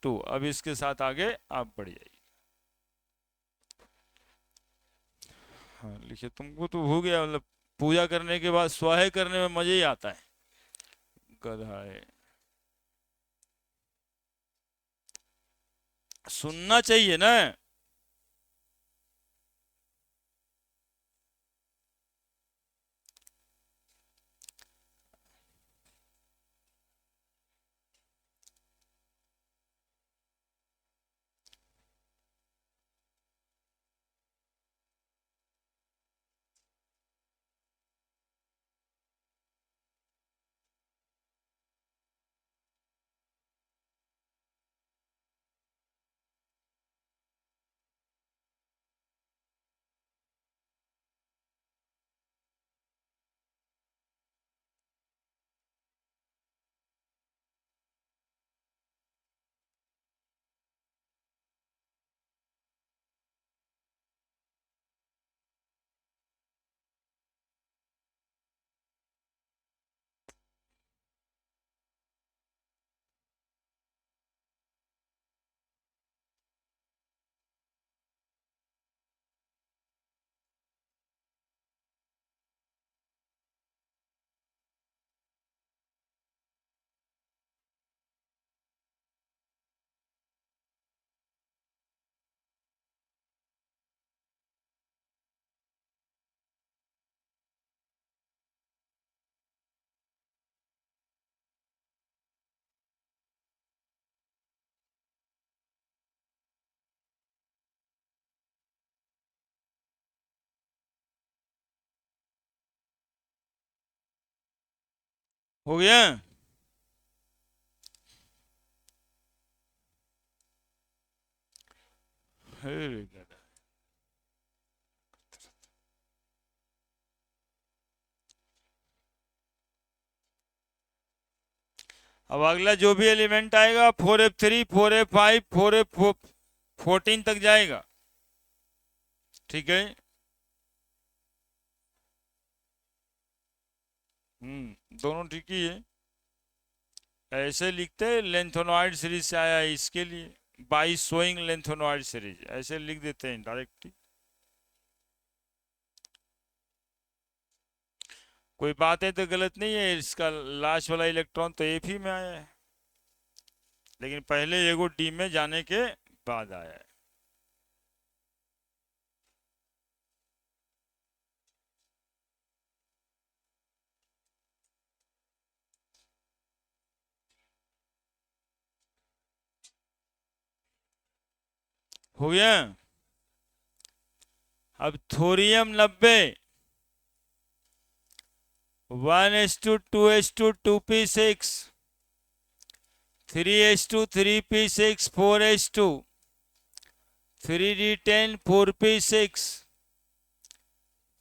2। अब इसके साथ आगे आप बढ़ जाइए। हाँ लिखिए, तुमको तो हो गया, मतलब पूजा करने के बाद स्वाहे करने में मजा ही आता है। गधा है, सुनना चाहिए ना। हो गया। अब अगला जो भी एलिमेंट आएगा 4f3 4f5 4f14 तक जाएगा। ठीक है। दोनों ठीक ही है। ऐसे लिखते हैं लेंथोनॉइड सीरीज से आया है इसके लिए, बाई शोइंग लेंथोनॉइड सीरीज, ऐसे लिख देते हैं डायरेक्टली। कोई बात है तो गलत नहीं है, इसका लास्ट वाला इलेक्ट्रॉन तो एफ ही में आया है, लेकिन पहले एगो डी में जाने के बाद आया है। हो गया। अब thorium 90 1s2 2s2 2p6 3s2 3p6 4s2 3d10 4p6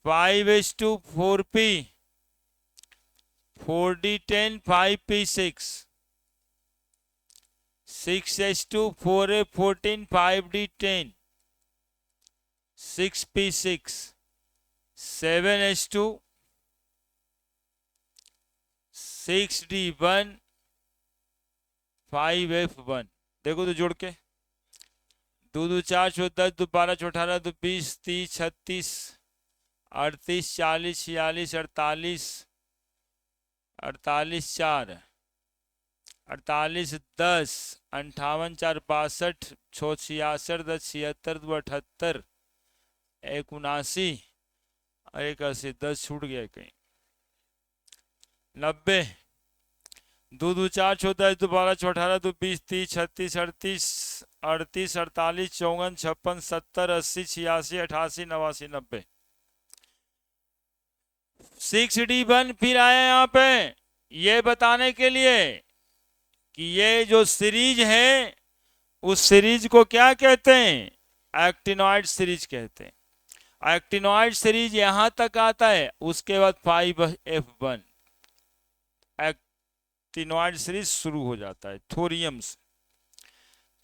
5s2 4p 4d10 5p6 6s2 4f14 5d10 6p6 7s2 6d1 5f1। देखो तो जोड़ के, 2 2 4 10 2 12 18 2 20 30 36 38 40 46 48 48 4 48 10 58 4 62 6 66 10 76 2 78 79 81 10 छूट गया कहीं। 90 2 2 4 14 2 12 18 2 20 30 36 38 38 48 54 56 70 80 86 88 89 90। 6d1 फिर आया यहाँ पे ये बताने के लिए कि ये जो सीरीज है उस सीरीज को क्या कहते हैं, एक्टिनॉइड सीरीज कहते हैं। एक्टिनॉइड सीरीज यहां तक आता है, उसके बाद 5f1 एक्टिनॉइड सीरीज शुरू हो जाता है थोरियम से।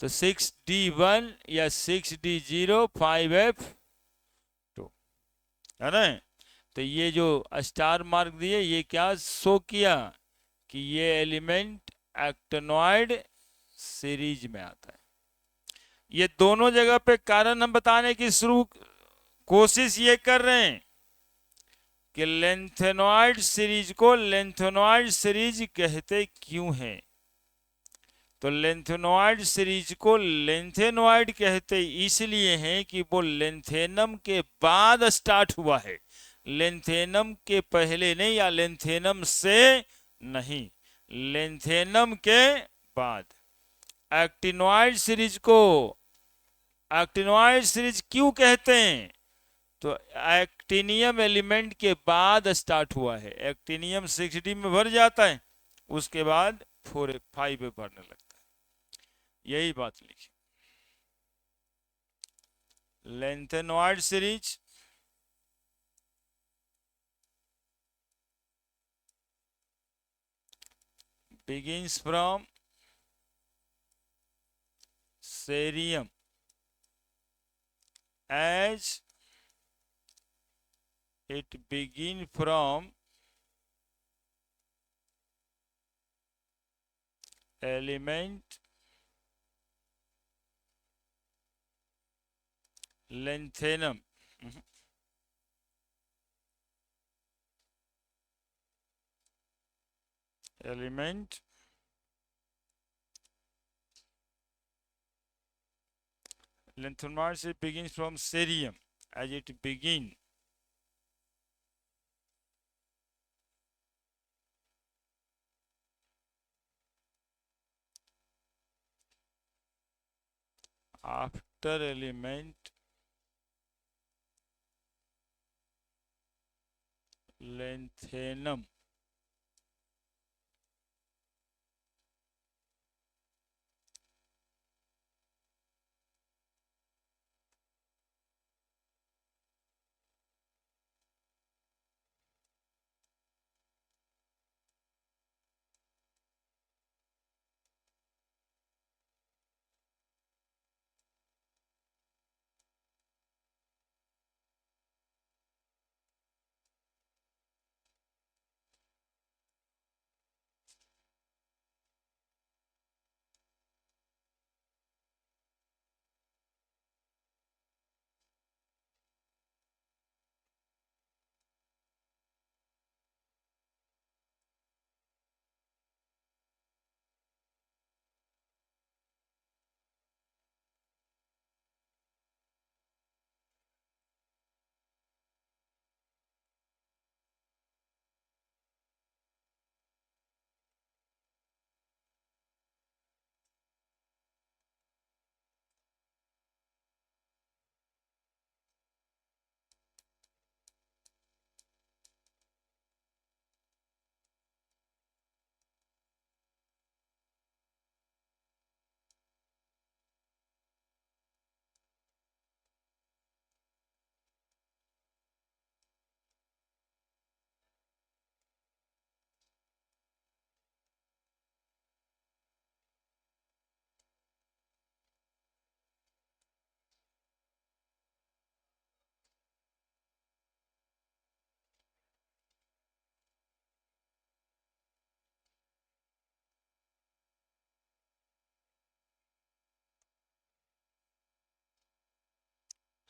तो 6d1 या 6d0 5f2 है ना। तो ये जो स्टार मार्क दिए ये क्या शो किया कि ये एलिमेंट एक्टिनॉइड सीरीज में आता है। ये दोनों जगह पे कारण हम बताने की शुरू कोशिश ये कर रहे हैं कि लेंथेनॉइड सीरीज को लेंथेनॉइड सीरीज कहते क्यों हैं। तो लेंथेनॉइड सीरीज को लेंथेनॉइड कहते इसलिए हैं कि वो लेंथेनम के बाद स्टार्ट हुआ है, लेंथेनम के पहले नहीं या लेंथेनम से नहीं, लेंथेनम के बाद। एक्टिनॉइड सीरीज को एक्टिनॉइड सीरीज क्यों कहते हैं, तो एक्टिनियम एलिमेंट के बाद स्टार्ट हुआ है। एक्टिनियम 6d में भर जाता है, उसके बाद 4 5 में भरने लगता है, यही बात लिखी। Lanthanoid series begins from cerium as it begin from element lanthanum element lanthanum begins from cerium as it begin after element lanthanum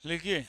लिखिए।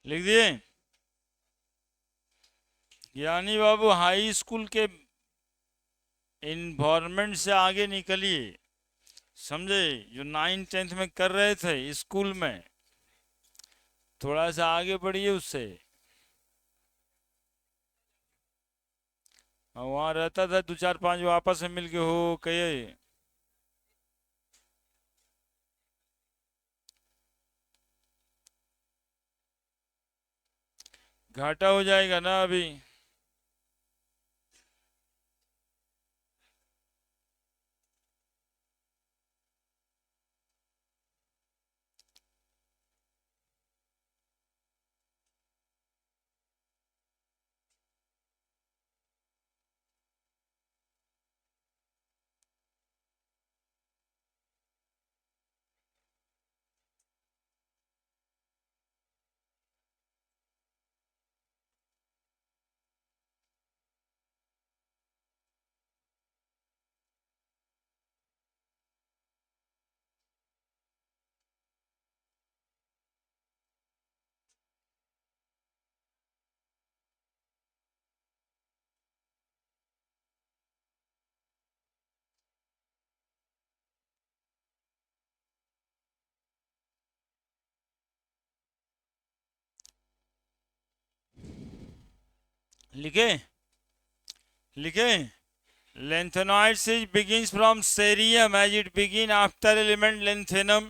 लिख दिए। यानी बाबू हाई स्कूल के इन्वायरमेंट से आगे निकलिए, समझे? जो 9th 10th में कर रहे थे स्कूल में, थोड़ा सा आगे बढ़िए उससे। वहां रहता था 2 4 5 आपस में मिलके हो कहे, घाटा हो जाएगा ना अभी। लिखे। लिखे। Lanthanoid siege begins from cerium as it begin after element lanthanum।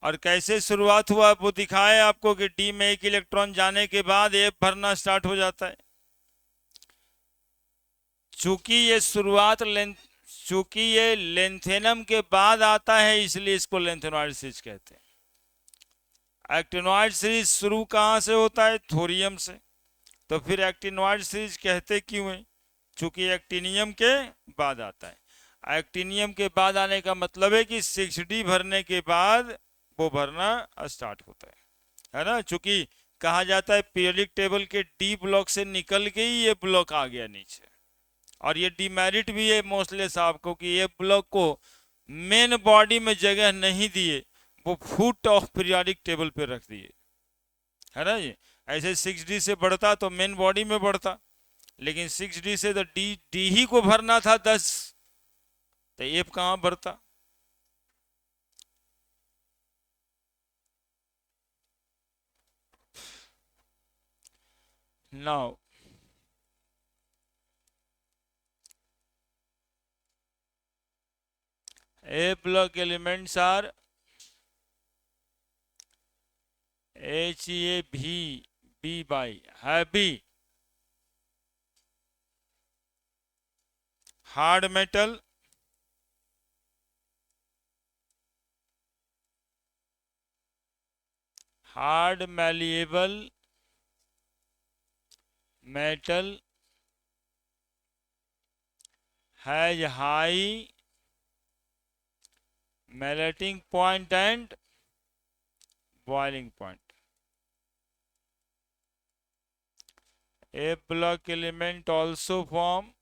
और कैसे शुरुआत हुआ वो दिखाए आपको कि डी में एक इलेक्ट्रॉन जाने के बाद एफ भरना स्टार्ट हो जाता है। चूंकि ये शुरुआत चूंकि ये लेंथेनम के बाद आता है, इसलिए इसको लेंथेनॉइड सीरीज कहते हैं। एक्टिनॉइड सीरीज शुरू कहां से होता है? थोरियम से। तो फिर एक्टिनॉइड सीरीज कहते क्यों है? चूंकि एक्टिनियम के बाद आता है। एक्टिनियम के बाद आने का मतलब है कि 6D भरने के बाद वो भरना स्टार्ट होता है ना? चूंकि कहा जाता है पीरियोडिक टेबल के डी ब्लॉक से निकल के ही ये ब्लॉक आ गया नीचे। और ये डिमेरिट भी है मोस्टली साहब को कि ये ब्लॉक को मेन बॉडी में जगह नहीं दिए, वो फुट ऑफ पीरियोडिक टेबल पे रख दिए, है ना जी? ऐसे 6D से बढ़ता तो मेन बॉडी में बढ़ता, लेकिन 6D से तो डी डी ही को भरना था 10, तो एफ कहां भरता? Now A block elements are HAV बी बाई है बी। Hard metal, hard malleable metal has high melting point and boiling point. A block element also form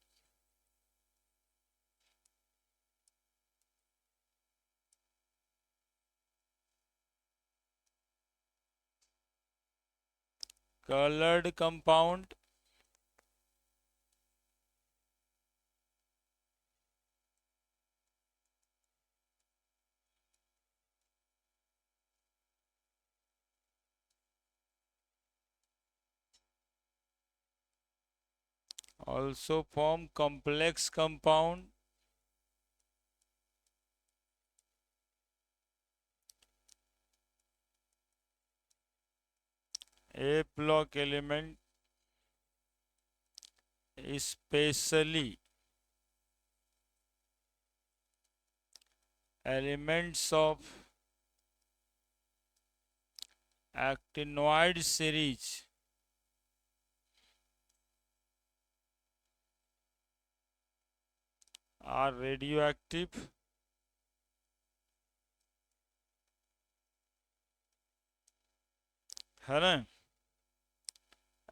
colored compound also form complex compound A block element especially elements of actinoid series are radioactive है ना,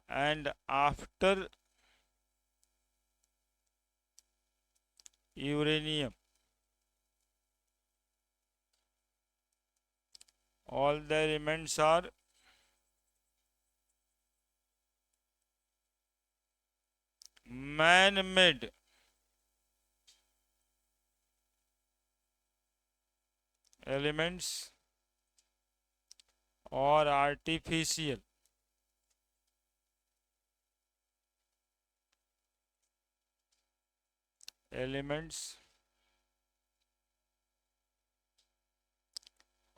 and after uranium all the elements are man-made elements or artificial elements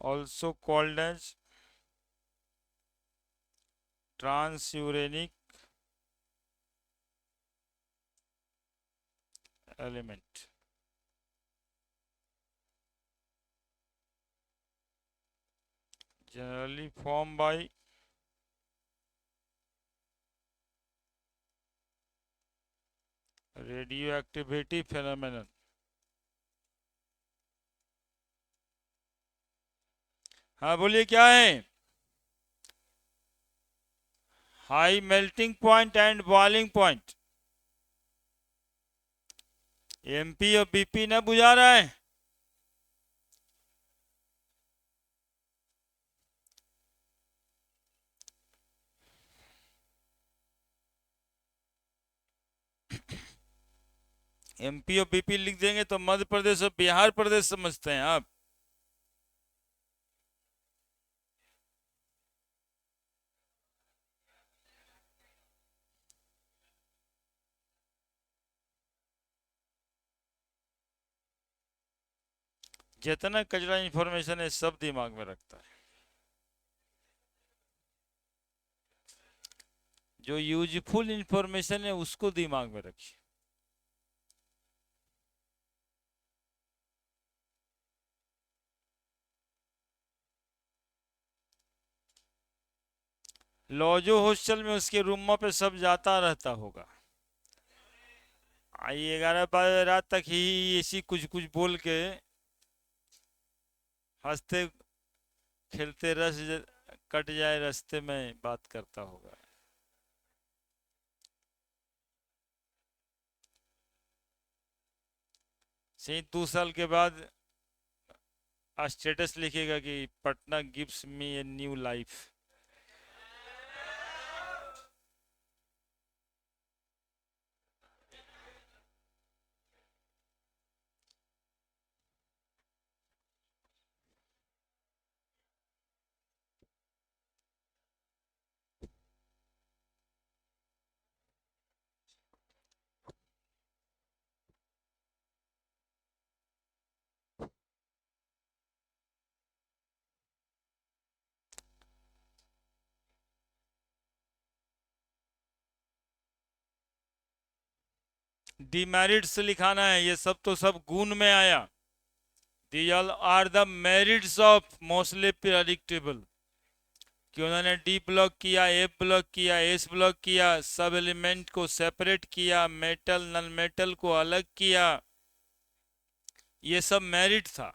also called as transuranic element. Generally formed by radioactivity phenomenon. हाँ बोलिए क्या है? High melting point and boiling point. MP और BP ना बुझा रहा है? एमपी और बीपी लिख देंगे तो मध्य प्रदेश और बिहार प्रदेश समझते हैं आप। जितना कचरा इंफॉर्मेशन है सब दिमाग में रखता है। जो यूजफुल इंफॉर्मेशन है उसको दिमाग में रखिए। लॉजो हॉस्टल में उसके रूम पे सब जाता रहता होगा। आई 11 बजे रात तक ही ऐसी कुछ कुछ बोल के हंसते खेलते कट जाए रास्ते में बात करता होगा। सही 2 साल के बाद स्टेटस लिखेगा कि Patna gives me a new life. Demerits लिखाना है, ये सब तो सब गुण में आया। These all are the merits of mostly periodic table, कि उन्होंने डी ब्लॉक किया, एफ ब्लॉक किया, एस ब्लॉक किया, सब एलिमेंट को सेपरेट किया, मेटल नॉन मेटल को अलग किया, ये सब मेरिट था।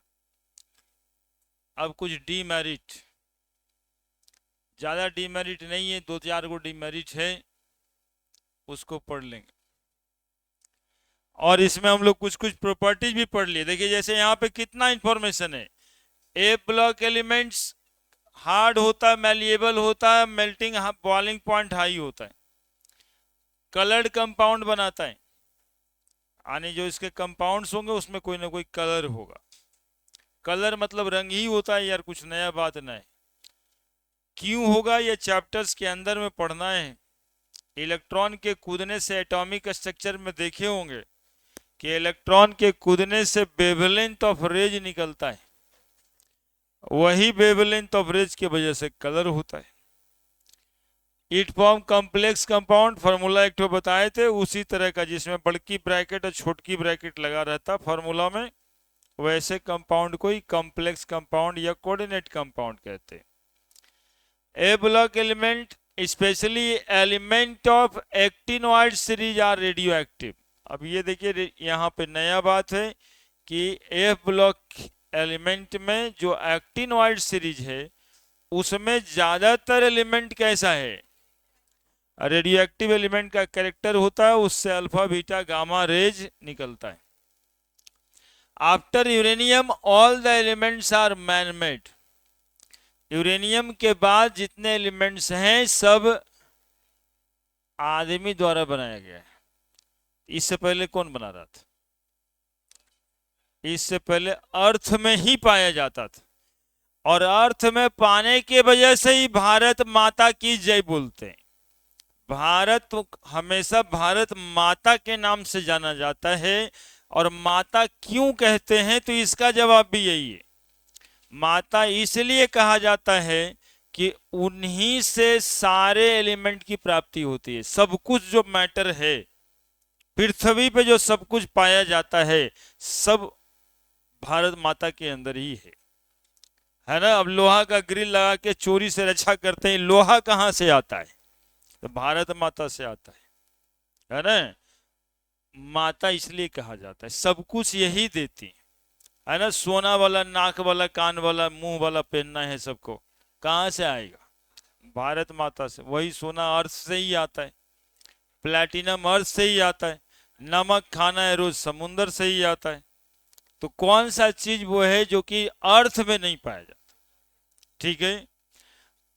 अब कुछ डीमेरिट, ज्यादा डीमेरिट नहीं है, 2-4 को डीमेरिट है, उसको पढ़ लेंगे। और इसमें हम लोग कुछ कुछ प्रॉपर्टीज भी पढ़ लिए। देखिए जैसे यहाँ पे कितना इंफॉर्मेशन है। ए ब्लॉक एलिमेंट्स हार्ड होता है, मैलिएबल होता है, मेल्टिंग बॉइलिंग पॉइंट हाई होता है, कलर्ड कंपाउंड बनाता है, यानी जो इसके कंपाउंड्स होंगे उसमें कोई ना कोई कलर होगा। कलर मतलब रंग ही होता है यार, कुछ नया बात नहीं। क्यों होगा ये चैप्टर्स के अंदर में पढ़ना है। इलेक्ट्रॉन के कूदने से एटॉमिक स्ट्रक्चर में देखे होंगे कि इलेक्ट्रॉन के कूदने से वेवलेंथ ऑफ रेज निकलता है, वही वेवलेंथ ऑफ रेज की वजह से कलर होता है। It form complex compound, formula एक तो बताए थे उसी तरह का, जिसमें बड़की ब्रैकेट और छोटकी ब्रैकेट लगा रहता फार्मूला में, वैसे कंपाउंड को ही कॉम्प्लेक्स कंपाउंड या कोऑर्डिनेट कंपाउंड कहते हैं। A block element specially element of actinoid series are radioactive. अब ये देखिए यहाँ पे नया बात है कि एफ ब्लॉक एलिमेंट में जो एक्टिनोइड सीरीज है उसमें ज्यादातर एलिमेंट कैसा है, रेडियो एक्टिव एलिमेंट का कैरेक्टर होता है, उससे अल्फा बीटा गामा रेज निकलता है। After uranium all the elements are man made. Uranium के बाद जितने एलिमेंट्स हैं सब आदमी द्वारा बनाया गया है। इससे पहले कौन बना रहा था? इससे पहले अर्थ में ही पाया जाता था, और अर्थ में पाने के वजह से ही भारत माता की जय बोलते हैं। भारत तो हमेशा भारत माता के नाम से जाना जाता है, और माता क्यों कहते हैं तो इसका जवाब भी यही है। माता इसलिए कहा जाता है कि उन्हीं से सारे एलिमेंट की प्राप्ति होती है। सब कुछ जो मैटर है पृथ्वी पे, जो सब कुछ पाया जाता है, सब भारत माता के अंदर ही है ना। अब लोहा का ग्रिल लगा के चोरी से रक्षा करते हैं, लोहा कहां से आता है? तो भारत माता से आता है ना। माता इसलिए कहा जाता है, सब कुछ यही देती है ना। सोना वाला, नाक वाला, कान वाला, मुंह वाला पहनना है सबको, कहां से आएगा? भारत माता से। वही सोना अर्थ से ही आता है, प्लैटिनम अर्थ से ही आता है, नमक खाना है रोज समुन्द्र से ही आता है। तो कौन सा चीज वो है जो कि अर्थ में नहीं पाया जाता? ठीक है।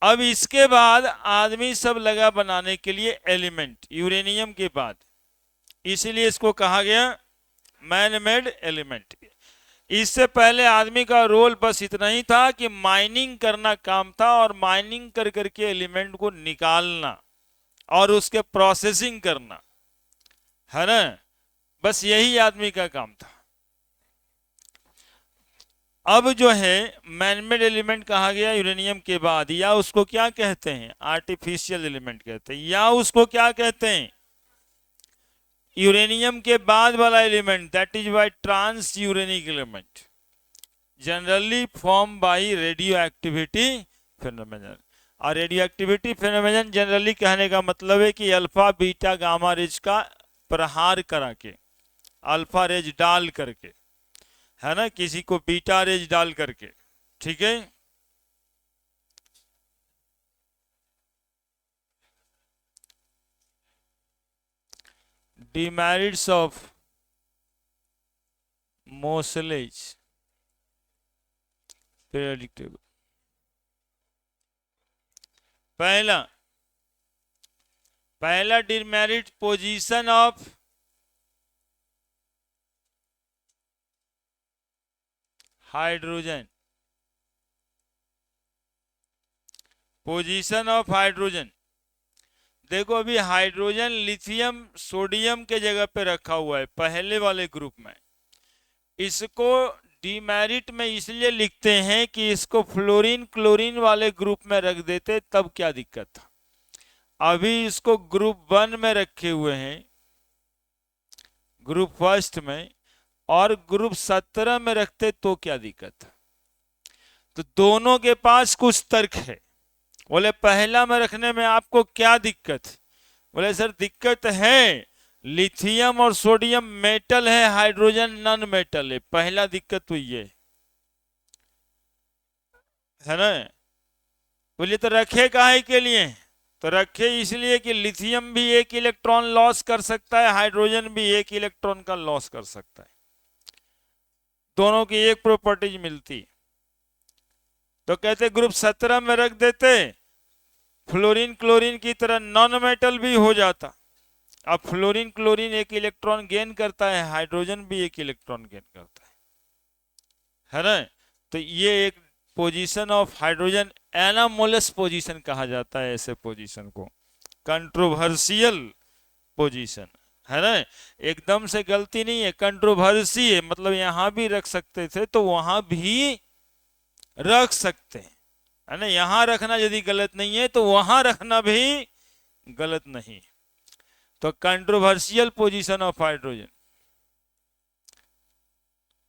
अब इसके बाद आदमी सब लगा बनाने के लिए एलिमेंट, यूरेनियम के बाद, इसीलिए इसको कहा गया मैन मेड एलिमेंट। इससे पहले आदमी का रोल बस इतना ही था कि माइनिंग करना काम था, और माइनिंग कर करके एलिमेंट को निकालना और उसके प्रोसेसिंग करना, है ना। बस यही आदमी का काम था। अब जो है मैनमेड एलिमेंट कहा गया यूरेनियम के बाद, या उसको क्या कहते हैं? आर्टिफिशियल एलिमेंट कहते हैं, या उसको क्या कहते हैं? यूरेनियम के बाद वाला element, that is by transuranic element, generally form by radioactivity phenomenon. और रेडियो एक्टिविटी फेनोमेनन जनरली कहने का मतलब है कि अल्फा बीटा गामा रेज का प्रहार करा के, अल्फा रेज डाल करके, है ना, किसी को बीटा रेज डाल करके। ठीक है। Demerits of Moseley's periodic table. पहला demerit, position of hydrogen. Position of hydrogen, देखो अभी हाइड्रोजन लिथियम सोडियम के जगह पे रखा हुआ है पहले वाले ग्रुप में। इसको डीमेरिट में इसलिए लिखते हैं कि इसको फ्लोरीन क्लोरीन वाले ग्रुप में रख देते तब क्या दिक्कत था। अभी इसको ग्रुप 1 में रखे हुए हैं, ग्रुप फर्स्ट में और ग्रुप 17 में रखते तो क्या दिक्कत है? तो दोनों के पास कुछ तर्क है। बोले पहला में रखने में आपको क्या दिक्कत? बोले सर दिक्कत है, लिथियम और सोडियम मेटल है, हाइड्रोजन नॉन मेटल है। पहला दिक्कत तो ये है ना। बोलिए तो रखे काहे के लिए? तो रखे इसलिए कि लिथियम भी एक इलेक्ट्रॉन लॉस कर सकता है, हाइड्रोजन भी एक इलेक्ट्रॉन का लॉस कर सकता है, दोनों की एक प्रॉपर्टीज मिलती। तो कहते ग्रुप 17 में रख देते, फ्लोरीन क्लोरीन की तरह नॉन मेटल भी हो जाता। अब फ्लोरीन क्लोरीन एक इलेक्ट्रॉन गेन करता है, हाइड्रोजन भी एक इलेक्ट्रॉन गेन करता है ना। तो ये एक position of hydrogen anomalous position कहा जाता है। ऐसे पोजीशन को कंट्रोवर्शियल पोजीशन है ना। एकदम से गलती नहीं है, कंट्रोवर्सी है, मतलब यहां भी रख सकते थे तो वहां भी रख सकते हैं, है ना। यहां रखना यदि गलत नहीं है तो वहां रखना भी गलत नहीं। तो controversial position of hydrogen,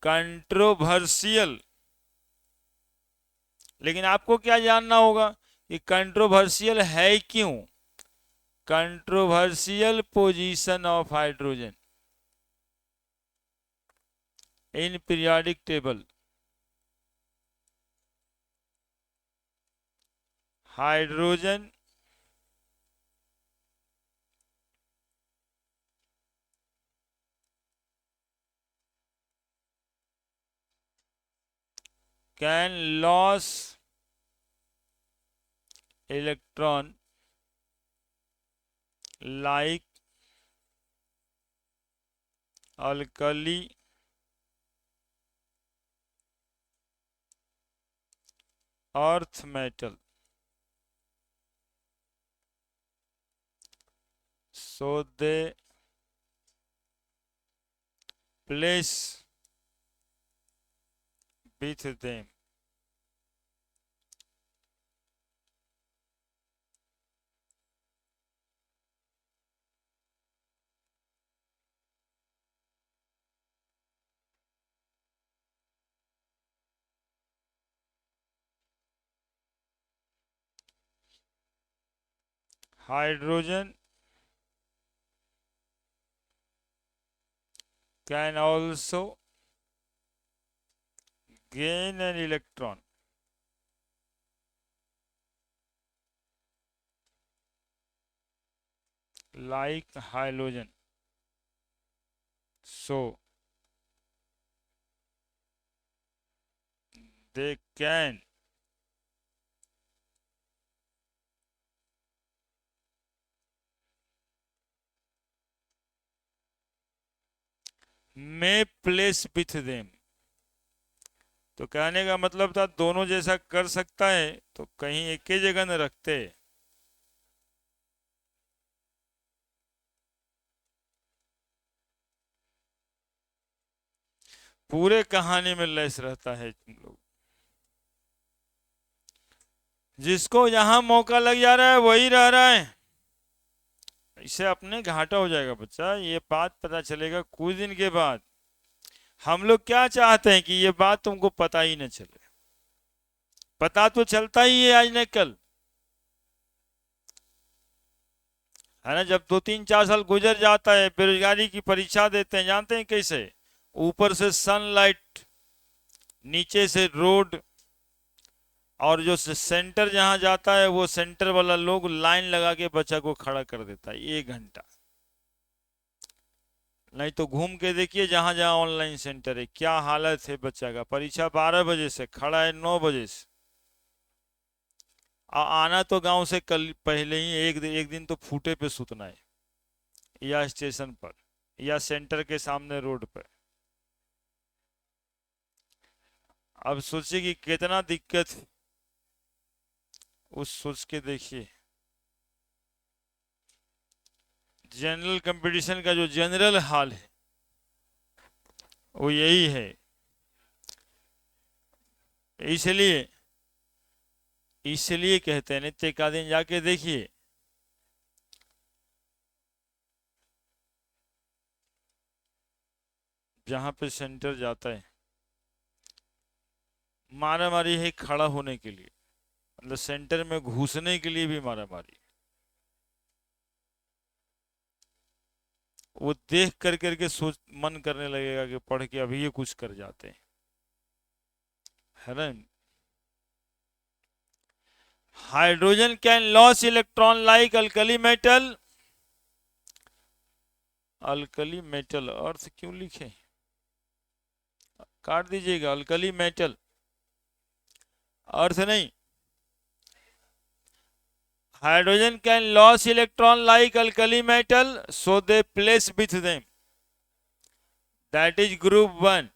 controversial. लेकिन आपको क्या जानना होगा कि कंट्रोवर्शियल है क्यों? Controversial position of hydrogen in periodic table, hydrogen can lose electron like alkali earth metal, so they place with them hydrogen can also gain an electron like halogen, so they can may place with them। तो कहने का मतलब था दोनों जैसा कर सकता है तो कहीं एक ही जगह न रखते। पूरे कहानी में लेस रहता है तुम लोग, जिसको यहां मौका लग जा रहा है वही रह रहा है। इससे अपने घाटा हो जाएगा बच्चा, ये बात पता चलेगा कुछ दिन के बाद। हम लोग क्या चाहते हैं कि ये बात तुमको पता ही न चले, पता तो चलता ही है आज न कल, है ना। जब 2-3-4 साल गुजर जाता है, बेरोजगारी की परीक्षा देते हैं, जानते हैं कैसे? ऊपर से सनलाइट, नीचे से रोड, और जो सेंटर जहां जाता है वो सेंटर वाला लोग लाइन लगा के बच्चा को खड़ा कर देता है 1 घंटा। नहीं तो घूम के देखिए जहां जहां ऑनलाइन सेंटर है, क्या हालत है बच्चा का। परीक्षा 12 बजे से, खड़ा है 9 बजे से। आना तो गांव से कल पहले ही एक दिन तो फूटे पे सुतना है, या स्टेशन पर, या सेंटर के सामने रोड पर। अब सोचिए कि कितना दिक्कत है, उस सोच के देखिए। जनरल कंपटीशन का जो जनरल हाल है वो यही है। इसलिए इसलिए कहते हैं नित्य का दिन जाके देखिए, जहां पे सेंटर जाता है, मारा मारी है खड़ा होने के लिए, मतलब सेंटर में घुसने के लिए भी मारा मारी। वो देख कर करके सोच मन करने लगेगा कि पढ़ के अभी ये कुछ कर जाते हैं, है ना। Hydrogen can loss electron like alkali metal. Alkali metal earth क्यों लिखे, काट दीजिएगा, अल्कली मेटल अर्थ नहीं। Hydrogen can loss electron like alkali metal, so they place with them, that is group 1।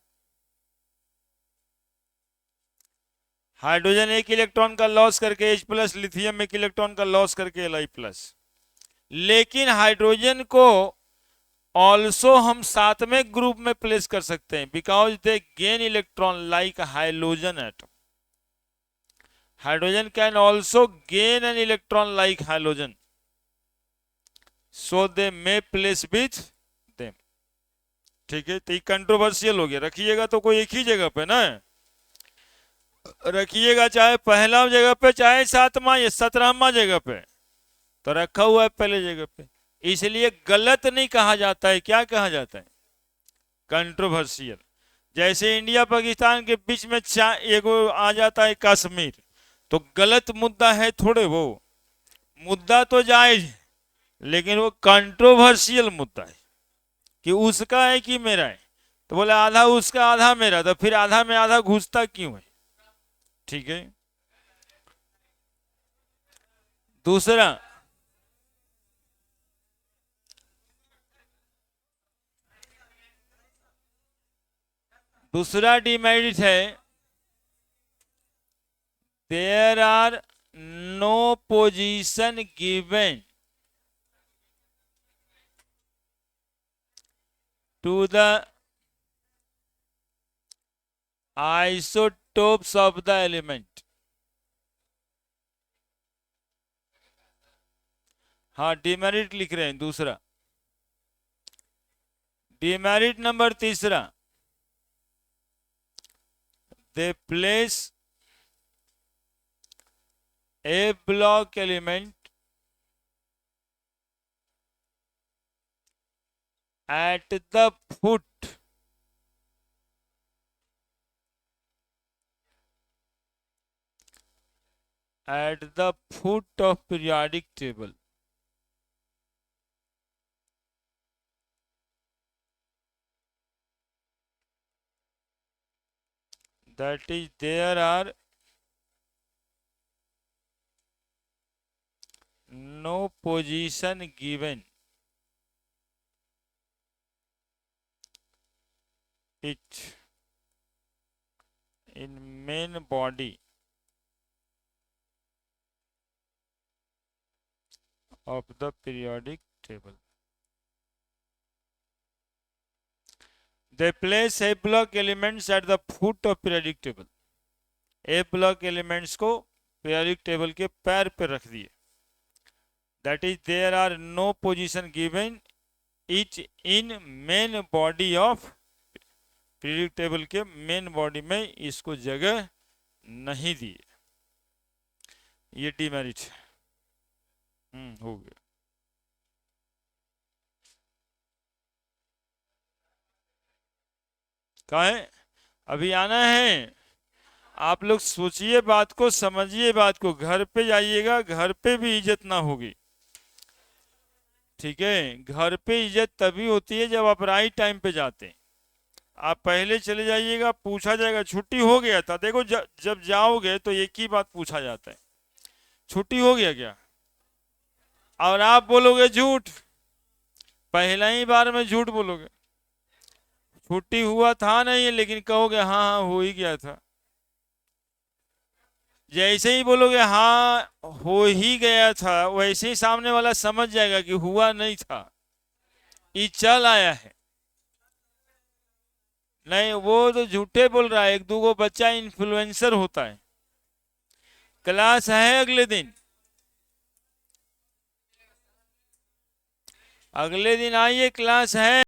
Hydrogen एक इलेक्ट्रॉन का लॉस करके H+, lithium एक electron का लॉस करके Li+। लेकिन हाइड्रोजन को ऑल्सो हम सातवें ग्रुप में प्लेस कर सकते हैं, because they gain electron like hydrogen atom. Hydrogen can also gain an electron like hydrogen, so they may place with them. ठीक है, तो ये कंट्रोवर्शियल हो गया, रखिएगा तो कोई एक ही जगह पे ना रखिएगा, चाहे पहला जगह पे चाहे 7वां या 17वां जगह पे, तो रखा हुआ है पहले जगह पे, इसलिए गलत नहीं कहा जाता है। क्या कहा जाता है, कंट्रोवर्शियल। जैसे इंडिया पाकिस्तान के बीच में एगो आ जाता है कश्मीर, तो गलत मुद्दा है थोड़े, वो मुद्दा तो जायज है, लेकिन वो कंट्रोवर्शियल मुद्दा है कि उसका है कि मेरा है। तो बोले आधा उसका आधा मेरा, तो फिर आधा में आधा घुसता क्यों है। ठीक है, दूसरा दूसरा डिमेरिट है, there are no position given to the isotopes of the element. हाँ, डिमेरिट लिख रहे हैं दूसरा। डिमेरिट नंबर तीसरा, they place a block element at the foot of periodic table, that is there are no position given it in main body of the periodic table. They place A block elements at the foot of periodic table. A block elements को periodic table के पैर पे रख दिए। That is there are no position given it in main body of periodic table के main body में इसको जगह नहीं दी, ये डिमेरिट है। हो गया। कहा है अभी आना है, आप लोग सोचिए बात को, समझिए बात को, घर पे जाइएगा, घर पे भी इज्जत ना होगी। ठीक है, घर पे इज्जत तभी होती है जब आप राइट टाइम पे जाते हैं। आप पहले चले जाइएगा, पूछा जाएगा छुट्टी हो गया था। देखो जब जाओगे तो एक ही बात पूछा जाता है, छुट्टी हो गया क्या, और आप बोलोगे झूठ, पहला ही बार में झूठ बोलोगे, छुट्टी हुआ था नहीं, लेकिन कहोगे हाँ हाँ हो ही गया था। जैसे ही बोलोगे हाँ हो ही गया था, वैसे ही सामने वाला समझ जाएगा कि हुआ नहीं था, ये चल आया है। नहीं, वो तो झूठे बोल रहा है, एक दो बच्चा इन्फ्लुएंसर होता है। क्लास है अगले दिन, अगले दिन आइए, क्लास है।